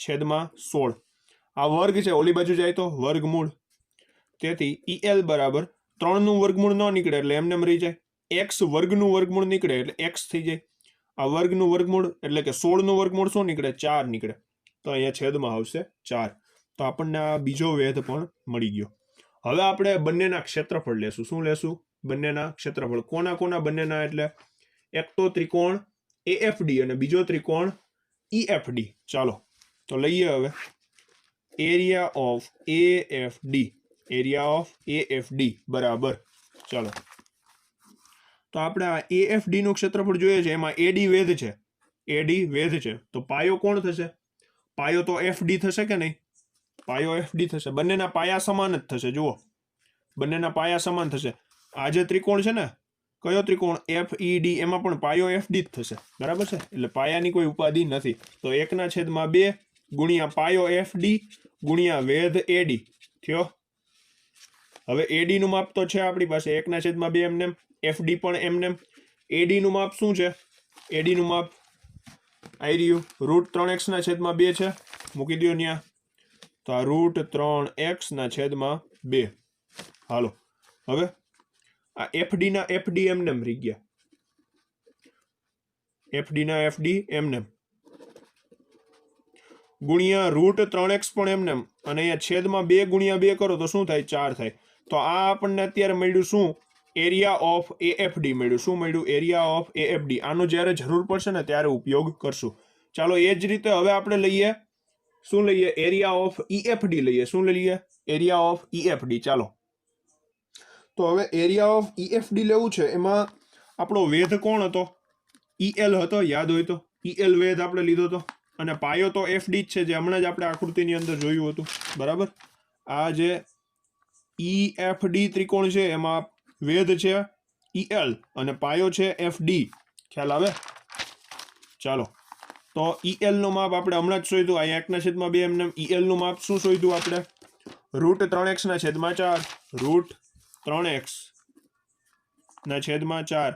છેદમાં 16. આ વર્ગ છે, ઓલી બાજુ જાય તો વર્ગમૂળ. તેથી EL બરાબર 3 નું વર્ગમૂળ ન નીકળે એટલે એમને રહી જાય. x વર્ગનું વર્ગમૂળ નીકળે એટલે x થઈ જાય. આ વર્ગનું વર્ગમૂળ એટલે કે 16 નું વર્ગમૂળ શું નીકળે? 4 નીકળે. તો અહીંયા છેદમાં આવશે 4. તો આપણને આ બીજો વેધ પણ મળી ગયો. હવે આપણે બંનેના ક્ષેત્રફળ લેશું. શું લેશું? બંનેના ક્ષેત્રફળ. કોના કોના બંનેના? એટલે એક તો ત્રિકોણ AFD અને બીજો ત્રિકોણ EFD. ચાલો તો લઈએ હવે area of AFD. Area of AFD બરાબર. ચાલો તો આપણે આ AFD નું ક્ષેત્રફળ જોઈએ છે. એમાં AD વેધ છે. AD વેધ છે તો પાયો કોણ થશે? પાયો તો FD થશે કે નહીં? પાયો FD થશે. બંનેના પાયા સમાન જ થશે. જુઓ, બંનેના પાયા સમાન થશે. આ જે ત્રિકોણ છે ને, કયો ત્રિકોણ? FED, એમાં પણ પાયો FD જ થશે. બરાબર છે. એટલે પાયાની કોઈ ઉપાધિ નથી. તો 1/2 ગુણ્યા પાયો FD ગુણ્યા વેધ AD થયો. હવે AD નું માપ તો છે આપણી પાસે 1/2 એમને. FD પણ એમને. AD નું માપ શું છે? AD નું માપ આવી રહ્યું √3x/2 છે. મૂકી દો ત્યાં. તો આ √3x/2. હાલો હવે આ FD ના FD એમને રહી ગયા. FD ના FD એમને ગુણ્યા √3x પણ એમને. અને અહીંયા છેદમાં 2 ગુણ્યા 2 કરો તો શું થાય? 4 થાય. તો આ આપણને અત્યારે મળ્યું શું? એરિયા ઓફ AFD મળ્યું. શું મળ્યું? Area of AFD. આનો જ્યારે જરૂર પડશે ને ત્યારે ઉપયોગ કરશું. ચાલો એ જ રીતે હવે આપણે લઈએ. શું લઈએ? એરિયા ઓફ EFD લઈએ. શું લઈએ? Area of EFD. ચાલો તો હવે એરિયા ઓફ EFD લેવું છે. એમાં આપણો વેધ કોણ હતો? EL હતો. યાદ હોય તો EL વેધ આપણે લીધો હતો. અને પાયો તો FD જ છે, જે હમણાં જ આપણે આકૃતિની અંદર જોયું હતું. બરાબર. આ જે EFD ત્રિકોણ છે એમાં વેધ છે EL અને પાયો છે FD. ખ્યાલ આવે? ચાલો તો EL નું માપ આપણે હમણાં જ શોધ્યું. અહીંયા 1/2 એમને. EL નું માપ શું શોધ્યું આપણે? √3x/4. √3x/4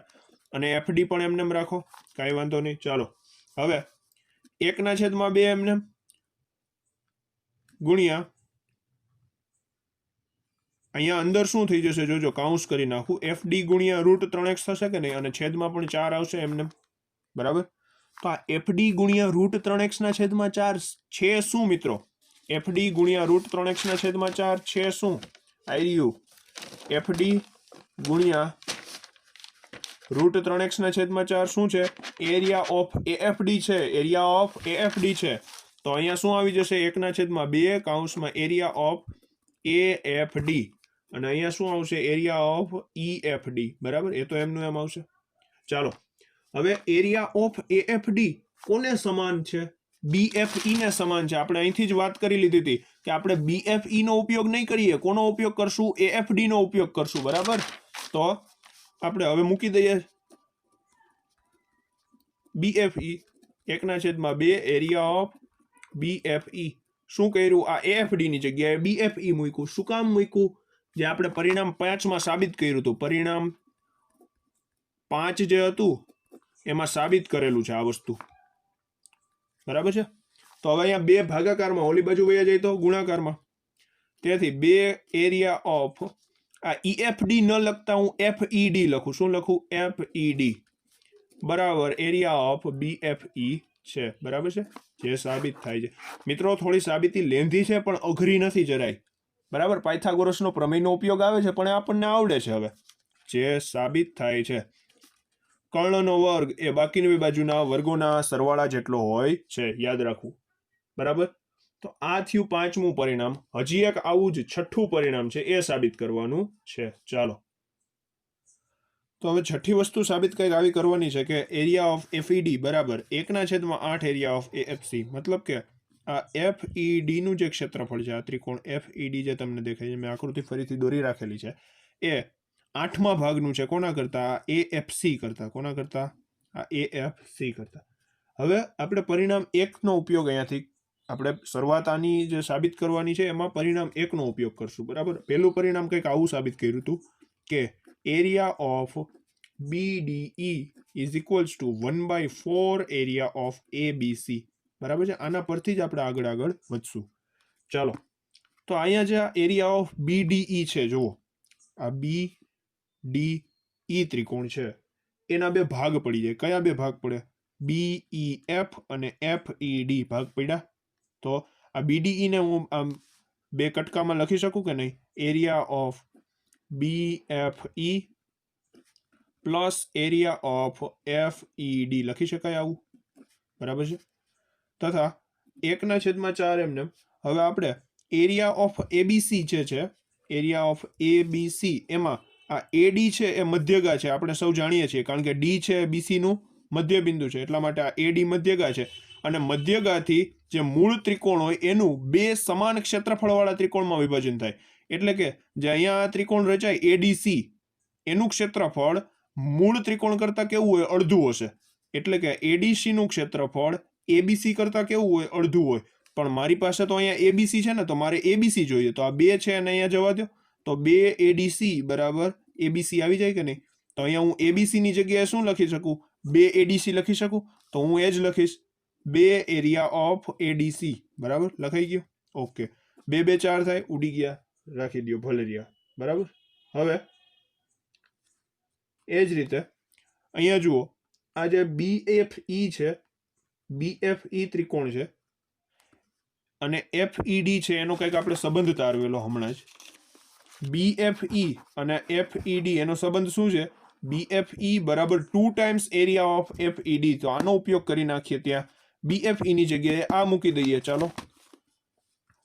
અને FD પણ એમને રાખો, કાંઈ વાંધો નહીં. ચાલો હવે 1/2 એમને ગુણ્યા અહીંયા અંદર શું થઈ જશે? જોજો, કાઉન્સ કરી નાખું. FD ગુણ્યા √3x થશે કે નહીં? અને છેદમાં પણ 4 આવશે એમને. બરાબર. તો આ FD ગુણ્યા √3x/4 છે શું મિત્રો? FD ગુણ્યા √3x/4 છે શું? આવી રહ્યું FD ગુણ્યા √3x/4 શું છે? એરિયા ઓફ AFD છે. એરિયા ઓફ AFD છે. તો અહીંયા શું આવી જશે? 1/2 કાઉન્સમાં એરિયા ઓફ AFD અને અહીંયા શું આવશે? Area of EFD. બરાબર. એ તો એમનું એમ આવશે. ચાલો હવે એરિયા ઓફ AFD કોને સમાન છે? BFE ને સમાન છે. આપણે અહીંથી જ વાત કરી લીધી હતી કે આપણે BFE નો ઉપયોગ નહીં કરીએ. કોનો ઉપયોગ કરશું? AFD નો ઉપયોગ કરશું. બરાબર. તો આપણે હવે મૂકી દઈએ BFE. 1/2 area of BFE. શું કર્યું? આ AFD ની જગ્યાએ BFE મૂક્યું. શું કામ મૂક્યું? જે આપણે પરિણામ 5 માં સાબિત કર્યું હતું, પરિણામ 5 જે હતું એમાં સાબિત કરેલું છે આ વસ્તુ, બરાબર છે. તો હવે અહીંયા 2 ભાગાકારમાં, ઓલી બાજુ વયા જાય તો ગુણાકારમાં, તેથી 2 એરિયા ઓફ, આ EFD ન લખતા હું FED લખું. શું લખું? FED બરાબર એરિયા ઓફ BFE છે, બરાબર છે, જે સાબિત થાય છે. મિત્રો થોડી સાબિતી લેન્ધી છે પણ અઘરી નથી જરાય, બરાબર. પાયથાગોરસનો પ્રમેયનો ઉપયોગ આવે છે પણ આપણને આવડે છે. હવે જે સાબિત થાય છે, કર્ણનો વર્ગ એ બાકીની બાજુના વર્ગોના સરવાળા જેટલો હોય છે, યાદ રાખવું, બરાબર. તો આ થયું 5મું પરિણામ. હજી એક આવું જ 6થું પરિણામ છે, એ સાબિત કરવાનું છે. ચાલો, તો હવે 6ઠી વસ્તુ સાબિત કંઈક આવી કરવાની છે કે એરિયા ઓફ FED બરાબર 1/8 એરિયા ઓફ AFC. મતલબ કે આ FED નું જે ક્ષેત્રફળ છે, આ ત્રિકોણ FED જે તમને દેખાય છે, મેં આકૃતિ ફરીથી દોરી રાખેલી છે, એ 8મા ભાગનું છે. કોના કરતા? AFC કરતા. કોના કરતા? આ AFC કરતા. હવે આપણે પરિણામ 1 નો ઉપયોગ અહીંયાથી આપણે શરૂઆત આની જે સાબિત કરવાની છે એમાં પરિણામ 1 નો ઉપયોગ કરશું, બરાબર. પહેલું પરિણામ કંઈક આવું સાબિત કર્યું હતું કે area of BDE is equals to 1/4 area of ABC, બરાબર છે. આના પરથી જ આપણે આગળ વધશું. ચાલો, તો અહીંયા જે એરિયા ઓફ BDE છે, જુઓ આ BDE ત્રિકોણ છે, એના 2 ભાગ પડી જાય. કયા 2 ભાગ પડે? BEF અને FED ભાગ પડ્યા. તો આ BDE ને હું આમ 2 કટકામાં લખી શકું કે નહીં? Area of BFE plus area of FED લખી શકાય આવું, બરાબર છે. તથા 1/4 એમને. હવે આપણે એરિયા ઓફ ABC જે છે, એરિયા ઓફ ABC, એમાં આ AD છે એ મધ્યગા છે, આપણે સૌ જાણીએ છીએ, કારણ કે D છે BC નું મધ્ય બિંદુ છે, એટલા માટે આ AD મધ્યગા છે. અને મધ્યગાથી જે મૂળ ત્રિકોણ હોય એનું 2 સમાન ક્ષેત્રફળવાળા ત્રિકોણમાં વિભાજન થાય. એટલે કે જે અહીંયા આ ત્રિકોણ રચાય ADC, એનું ક્ષેત્રફળ મૂળ ત્રિકોણ કરતા કેવું હોય? અડધું હશે. એટલે કે ADC નું ક્ષેત્રફળ ABC કરતા કેવું હોય? અડધું હોય. પણ મારી પાસે તો અહીંયા ABC છે ને, તો મારે ABC જોઈએ. તો આ 2 છે અને અહીંયા જવા દો, તો 2 ADC બરાબર ABC આવી જાય કે નહીં? તો અહીંયા હું ABC ની જગ્યાએ શું લખી શકું? 2 ADC લખી શકું. તો હું એ જ લખીશ, 2 એરિયા ઓફ ADC, બરાબર. લખાઈ ગયું? ઓકે. 2 2 4 થાય, ઉડી ગયા, રાખી દો, ભલે રહ્યા, બરાબર. હવે એ જ રીતે અહીંયા જુઓ, આ જે BFE છે, BFE ત્રિકોણ છે અને FED છે, એનો કંઈક આપણે સંબંધ તારવેલો હમણાં જ. BFE અને FED એનો સંબંધ શું છે? BFE બરાબર 2 ટાઈમ્સ એરિયા ઓફ FED. તો આનો ઉપયોગ કરી નાખીએ, ત્યાં BFE ની જગ્યાએ આ મૂકી દઈએ. ચાલો,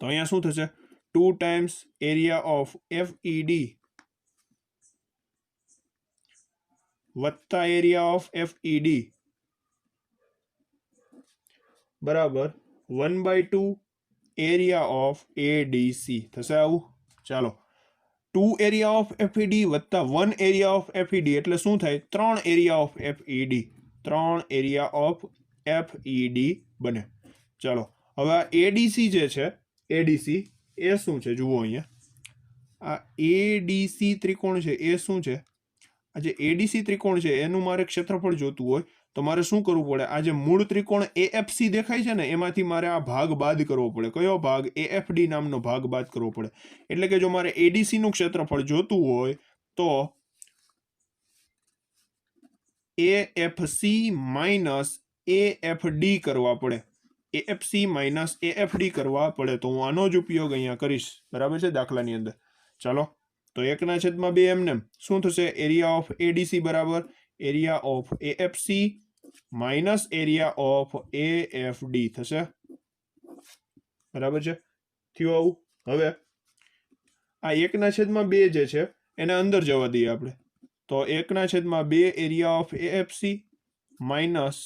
તો અહીંયા શું થશે? 2 ટાઈમ્સ એરિયા ઓફ FED વત્તા એરિયા ઓફ FED બરાબર 1/2 એરિયા ઓફ ADC થશે આવું. ચાલો, 2 એરિયા ઓફ FED વત્તા 1 એરિયા ઓફ FED એટલે શું થાય? 3 area of FED. 3 area of FED બને. ચાલો, હવે આ ADC જે છે, ADC એ શું છે? જુઓ અહીંયા આ ADC ત્રિકોણ છે એ શું છે? આ જે ADC ત્રિકોણ છે એનું મારે ક્ષેત્રફળ જોતું હોય તો મારે શું કરવું પડે? આ જે મૂળ ત્રિકોણ AFC દેખાય છે ને, એમાંથી મારે આ ભાગ બાદ કરવો પડે. કયો ભાગ? AFD નામનો ભાગ બાદ કરવો પડે. એટલે કે જો મારે ADC નું ક્ષેત્રફળ જોતું હોય તો AFC માઇનસ AFD કરવા પડે. AFC માઇનસ AFD કરવા પડે. તો હું આનો જ ઉપયોગ અહીંયા કરીશ, બરાબર છે, દાખલાની અંદર. ચાલો, તો 1/2 એમને શું થશે? એરિયા ઓફ ADC બરાબર area of AFC minus area of AFD થશે, બરાબર છે. થયું આવું. હવે આ 1/2 જે છે એને અંદર જવા દઈએ આપણે. તો 1/2 area of AFC minus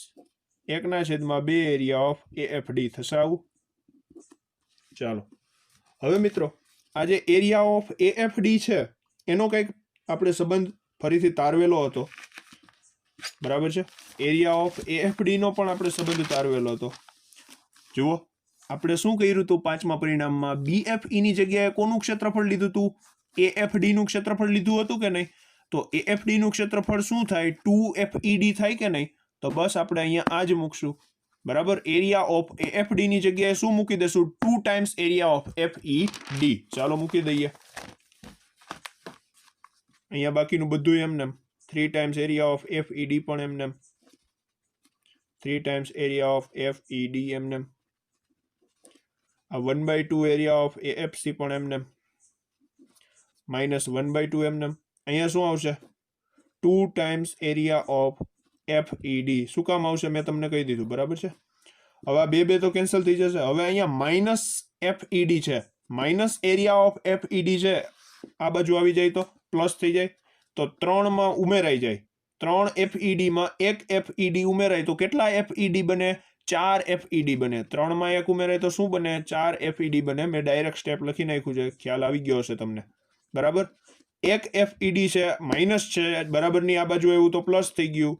1/2 area of AFD થશે આવું. ચાલો, હવે મિત્રો આ જે એરિયા ઓફ AFD છે એનો કંઈક આપણે સંબંધ ફરીથી તારવેલો હતો. બરાબર છે. એરિયા ઓફ એએફડી નો પણ આપણે સંબંધ તારવેલો હતો. જુઓ આપણે શું કર્યું હતું પાંચમા પરિણામમાં, બીએફઈ ની જગ્યાએ કોનું ક્ષેત્રફળ લીધું હતું? એએફડી નું ક્ષેત્રફળ લીધું હતું કે નહીં? તો એએફડી નું ક્ષેત્રફળ શું થાય? 2FED થાય કે નહીં? તો બસ આપણે અહીંયા આ જ મૂકશું. બરાબર, એરિયા ઓફ એએફડી ની જગ્યાએ શું મૂકી દેશું? 2 ટાઈમ્સ એરિયા ઓફ એફઈડી. ચાલો મૂકી દઈએ. અહીંયા બાકીનું બધું એમને 3 ટાઈમ્સ એરિયા ઓફ એફઈડી પણ એમને 3 ટાઈમ્સ એરિયા ઓફ એફઈડી એમને આ 1/2 એરિયા ઓફ એએફસી પણ એમને -1/2 એમને. અહીંયા શું આવશે? 2 ટાઈમ્સ એરિયા ઓફ એફઈડી. શું કામ આવશે મેં તમને કહી દીધું. બરાબર છે. હવે આ બે તો કેન્સલ થઈ જશે. હવે અહીંયા માઇનસ એફઈડી છે, માઇનસ એરિયા ઓફ એફઈડી છે, આ બાજુ આવી જાય તો પ્લસ થઈ જાય, તો 3 માં ઉમેરાઈ જાય. 3 એફઈડી માં 1 એફઈડી ઉમેરાય તો કેટલા એફઈડી બને? 4 એફઈડી બને. 3 માં 1 ઉમેરાય તો શું બને? 4 એફઈડી બને. મેં ડાયરેક્ટ સ્ટેપ લખી નાખ્યું છે, ખ્યાલ આવી ગયો હશે તમને. બરાબર, 1 એફઈડી છે, માઇનસ છે, બરાબરની આ બાજુ એવું તો પ્લસ થઈ ગયું.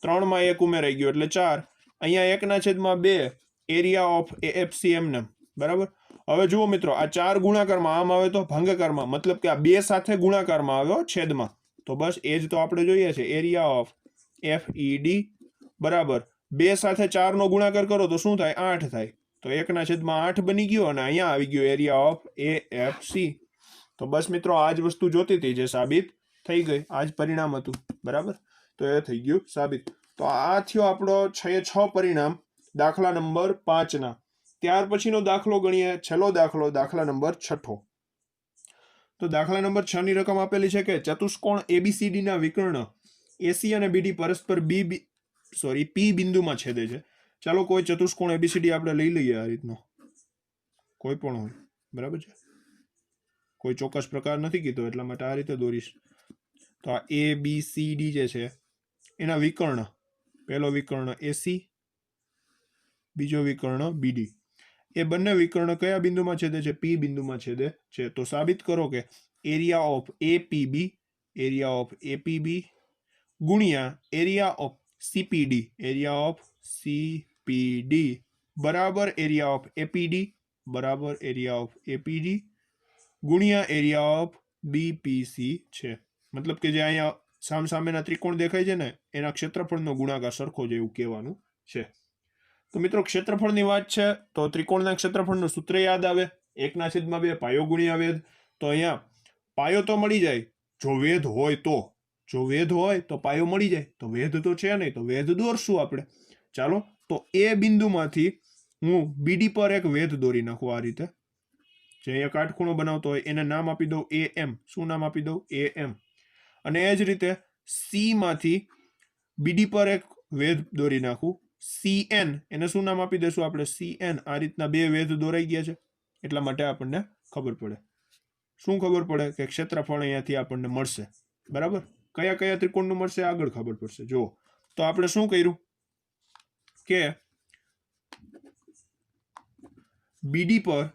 3 માં 1 ઉમેરાઈ ગયું એટલે 4. અહીંયા 1/2 એરિયા ઓફ એએફસી એમને. બરાબર. હવે જુઓ મિત્રો, આ 4 ગુણાકારમાં આમ આવે તો ભાગાકારમાં, મતલબ કે આ 2 સાથે ગુણાકારમાં આવ્યો છેદમાં. તો બસ એ જ તો આપણે જોઈએ છે. એરિયા ઓફ એફઈડી બરાબર 2 સાથે 4 નો ગુણાકાર કરો તો શું થાય? 8 થાય. તો 1/8 બની ગયો અને અહીંયા આવી ગયો એરિયા ઓફ એએફસી. તો બસ મિત્રો આ જ વસ્તુ જોતી હતી જે સાબિત થઈ ગઈ. આ જ પરિણામ હતું. બરાબર, તો એ થઈ ગયું સાબિત. તો આ થયો આપણો 6 પરિણામ દાખલા નંબર 5 ના. ત્યાર પછીનો દાખલો ગણીએ, છેલ્લો દાખલો, દાખલા નંબર 6. તો દાખલા નંબર 6 ની રકમ આપેલી છે કે ચતુષ્કોણ એબીસીડી ના વિકર્ણ એસી અને બીડી પરસ્પર પી બિંદુમાં છેદે છે. ચાલો કોઈ ચતુષ્કોણ એબીસીડી આપણે લઈ લઈએ. આ રીતનો કોઈ પણ હોય. બરાબર છે, કોઈ ચોક્કસ પ્રકાર નથી કીધો એટલા માટે આ રીતે દોરીશ. તો આ એ બી સી ડી જે છે એના વિકર્ણ, પહેલો વિકર્ણ એસી, બીજો વિકર્ણ બીડી. એ બંને વિકર્ણ કયા બિંદુમાં છેદે છે? પી બિંદુમાં છેદે છે. તો સાબિત કરો કે area of APB, area of APB ગુણ્યા એરિયા ઓફ સીપીડી, એરિયા ઓફ સીપીડી બરાબર એરિયા ઓફ એપીડી, બરાબર એરિયા ઓફ એપીડી ગુણ્યા એરિયા ઓફ બીપીસી છે. મતલબ કે જે અહીંયા સામસામેના ત્રિકોણ દેખાય છે ને એના ક્ષેત્રફળનો ગુણાકાર સરખો છે એવું કહેવાનું છે. તો મિત્રો ક્ષેત્રફળની વાત છે તો ત્રિકોણના ક્ષેત્રફળનું સૂત્ર યાદ આવે, 1/2 પાયો ગુણ્યા વેધ. તો અહીંયા પાયો તો મળી જાય જો વેધ હોય તો, જો વેધ હોય તો પાયો મળી જાય. તો વેધ તો છે નહીં તો વેધ દોરશું આપણે. ચાલો, તો એ બિંદુમાંથી હું બીડી પર એક વેધ દોરી નાખું આ રીતે. જે અહીંયા કાટખૂણો બનાવતો હોય એને નામ આપી દઉં AM. શું નામ આપી દઉં? AM. અને એ જ રીતે સી માંથી બીડી પર એક વેધ દોરી નાખું CN. એને શું નામ આપી દેશું આપણે? CN. આ રીતના 2 વેધ દોરાઈ ગયા છે. એટલા માટે આપણને ખબર પડે. શું ખબર પડે? કે ક્ષેત્રફળ અહીંયાથી આપણને મળશે. બરાબર, કયા કયા ત્રિકોણનું મળશે આગળ ખબર પડશે. જુઓ, તો આપણે શું કર્યું કે બીડી પર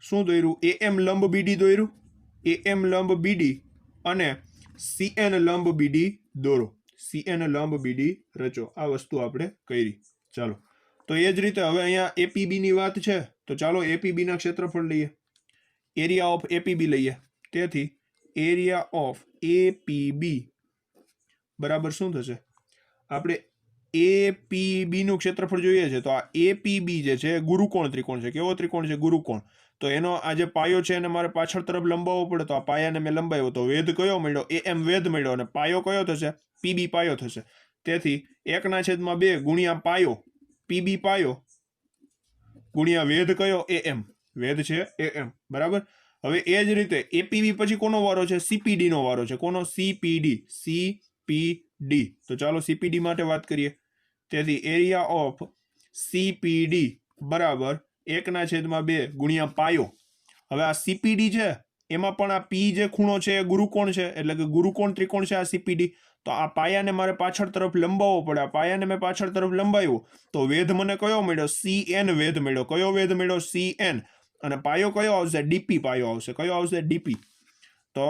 શું દોર્યું? AM લંબ બીડી દોર્યું, AM લંબ બીડી અને CN લંબ બીડી દોરો, CN લંબ બીડી રચો. આ વસ્તુ આપણે કરી. ચાલો, તો એ જ રીતે હવે અહીંયા એપીબી ની વાત છે તો ચાલો એપીબી ના ક્ષેત્રફળ લઈએ, એરિયા ઓફ એપીબી લઈએ. તેથી એરિયા ઓફ એપીબી બરાબર શું થશે? આપણે એપીબી નું ક્ષેત્રફળ જોઈએ છે તો આ એપીબી જે છે ગુરુકોણ ત્રિકોણ છે. કેવો ત્રિકોણ છે? ગુરુકોણ. તો એનો આ જે પાયો છે એને મારે પાછળ તરફ લંબાવવો પડે. તો આ પાયાને મેં લંબાવ્યો તો વેધ કયો મળ્યો? AM વેધ મળ્યો અને પાયો કયો થશે? પીબી પાયો થશે. તેથી 1/2 ગુણ્યા પાયો પીબી પાયો ગુણ્યા વેધ કયો? AM. વેધ છે AM. બરાબર. હવે એ જ રીતે એપીબી પછી કોનો વારો છે? CPD નો વારો છે. કોનો? CPD. CPD. તો ચાલો CPD માટે વાત કરીએ. તેથી એરિયા ઓફ CPD બરાબર 1/2 ગુણ્યા પાયો. હવે આ CPD છે એમાં પણ આ P જે ખૂણો છે એ ગુરુકોણ છે, એટલે કે ગુરુકોણ ત્રિકોણ છે આ CPD. તો આ પાયાને મારે પાછળ તરફ લંબાવવો પડે. આ પાયાને મેં પાછળ તરફ લંબાવ્યો તો વેધ મને કયો મળ્યો? CN વેધ મળ્યો. કયો વેધ મળ્યો? CN. અને પાયો કયો આવશે? DP પાયો આવશે. કયો આવશે? DP. તો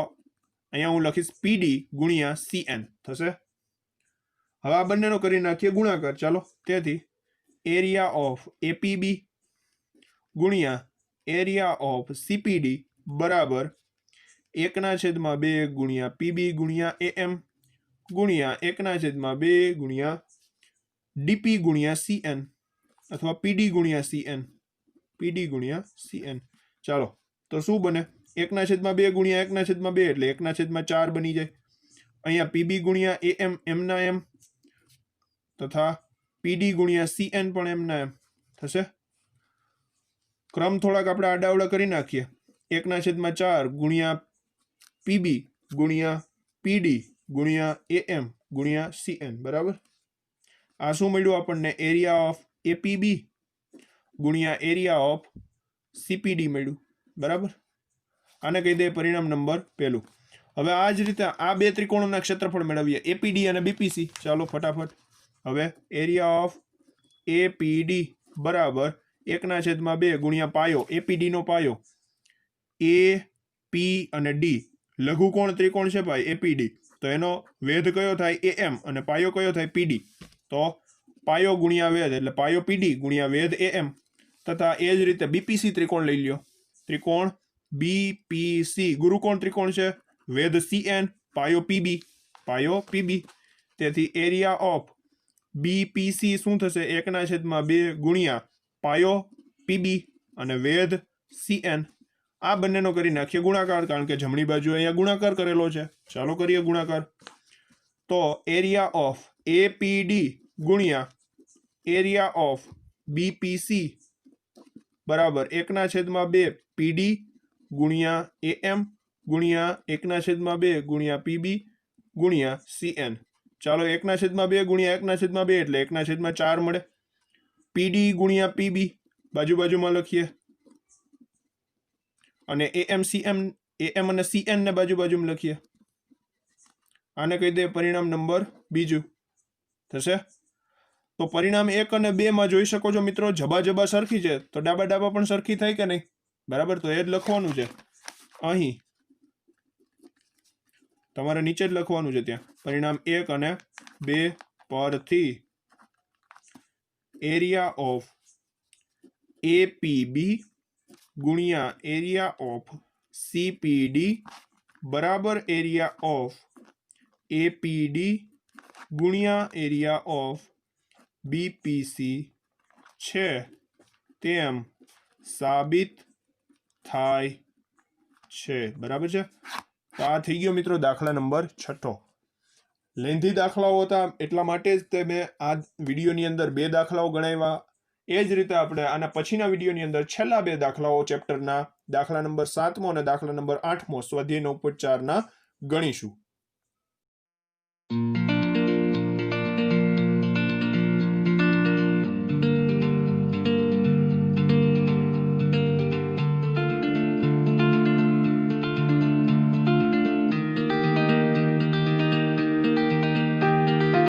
અહીંયા હું લખીશ PD ગુણ્યા CN થશે. હવે આ બંનેનો કરી નાખીએ ગુણાકાર. ચાલો, તેથી એરિયા ઓફ એપીબી ગુણ્યા એરિયા ઓફ સીપીડી બરાબર 1/2 ગુણ્યા પીબી ગુણ્યા એએમ ગુણ્યા 1/2 ગુણ્યા ડીપી ગુણ્યા સીએન અથવા પીડી ગુણ્યા સીએન. ચાલો, તો શું બને? 1/2 ગુણ્યા 1/2 એટલે 1/4 બની જાય. અહીંયા પીબી ગુણ્યા એએમ એમના એમ તથા પીડી ગુણ્યા સીએન પણ એમના એમ થશે. ક્રમ થોડાક આપણે આડાવડા કરી નાખીએ. 1/4 ગુણ્યા પીબી ગુણ્યા પીડી ગુણ્યા એએમ ગુણ્યા સીએન બરાબર. આ શું મળ્યું આપણને? એરિયા ઓફ એપીબી ગુણ્યા એરિયા ઓફ સીપીડી મળ્યું બરાબર. આને કહી દે પરિણામ નંબર 1. હવે આ જ રીતે આ બે ત્રિકોણોના ક્ષેત્રફળ મેળવીએ, એપીડી અને બીપીસી. ચાલો ફટાફટ. હવે એરિયા ઓફ એપીડી બરાબર 1/2 ગુણ્યા પાયો, એપીડી નો પાયો, એ પી અને ડી લઘુકોણ ત્રિકોણ છે ભાઈ એપીડી, તો એનો વેધ કયો થાય? એએમ, અને પાયો કયો થાય? પીડી. તો પાયો ગુણ્યા વેધ એટલે પાયો પીડી ગુણ્યા વેધ એએમ. તથા એ જ રીતે બીપીસી ત્રિકોણ લઈ લ્યો. ત્રિકોણ બીપીસી ગુરુકોણ ત્રિકોણ છે, વેધ સીએન, પાયો પીબી. તેથી એરિયા ઓફ બીપીસી શું થશે? 1/2 ગુણ્યા પાયો પીબી અને વેધ સીએન. આ બંનેનો કરી નાખીએ ગુણાકાર, કારણ કે જમણી બાજુ અહીંયા ગુણાકાર કરેલો છે. ચાલો કરીએ ગુણાકાર. તો એરિયા ઓફ એપીડી ગુણ્યા એરિયા ઓફ બીપીસી બરાબર 1/2 પીડી ગુણ્યા એએમ ગુણ્યા 1/2 ગુણ્યા પીબી ગુણ્યા સીએન. ચાલો, 1/2 ગુણ્યા 1/2 એટલે 1/4 મળે. પીડી ગુણ્યા પીબી બાજુમાં લખીએ, અને એએમ અને સીએન ને બાજુમાં લખીએ. આને કહી દે પરિણામ નંબર 2 થશે. તો પરિણામ 1 અને 2 માં જોઈ શકો છો મિત્રો, જબા સરખી છે, તો ડાબા પણ સરખી થાય કે નહીં? બરાબર, તો એ જ લખવાનું છે. અહીં તમારે નીચે જ લખવાનું છે, ત્યાં પરિણામ 1 અને 2 પરથી એરિયા ઓફ એપીબી ગુણ્યા એરિયા ઓફ સીપીડી બરાબર એરિયા ઓફ એપીડી ગુણ્યા એરિયા ઓફ બીપીસી છે તેમ સાબિત થાય છે. બરાબર છે. તો આ થઈ ગયો મિત્રો દાખલા નંબર 6. લેન્ધી દાખલાઓ હતા, એટલા માટે જ તે મેં આ વિડીયોની અંદર 2 દાખલાઓ ગણાવ્યા. એ જ રીતે આપણે આના પછીના વિડીયોની અંદર છેલ્લા 2 દાખલાઓ ચેપ્ટરના દાખલા નંબર 7મો અને દાખલા નંબર 8મો સ્વાધ્યાય 9.4 ના ગણીશું.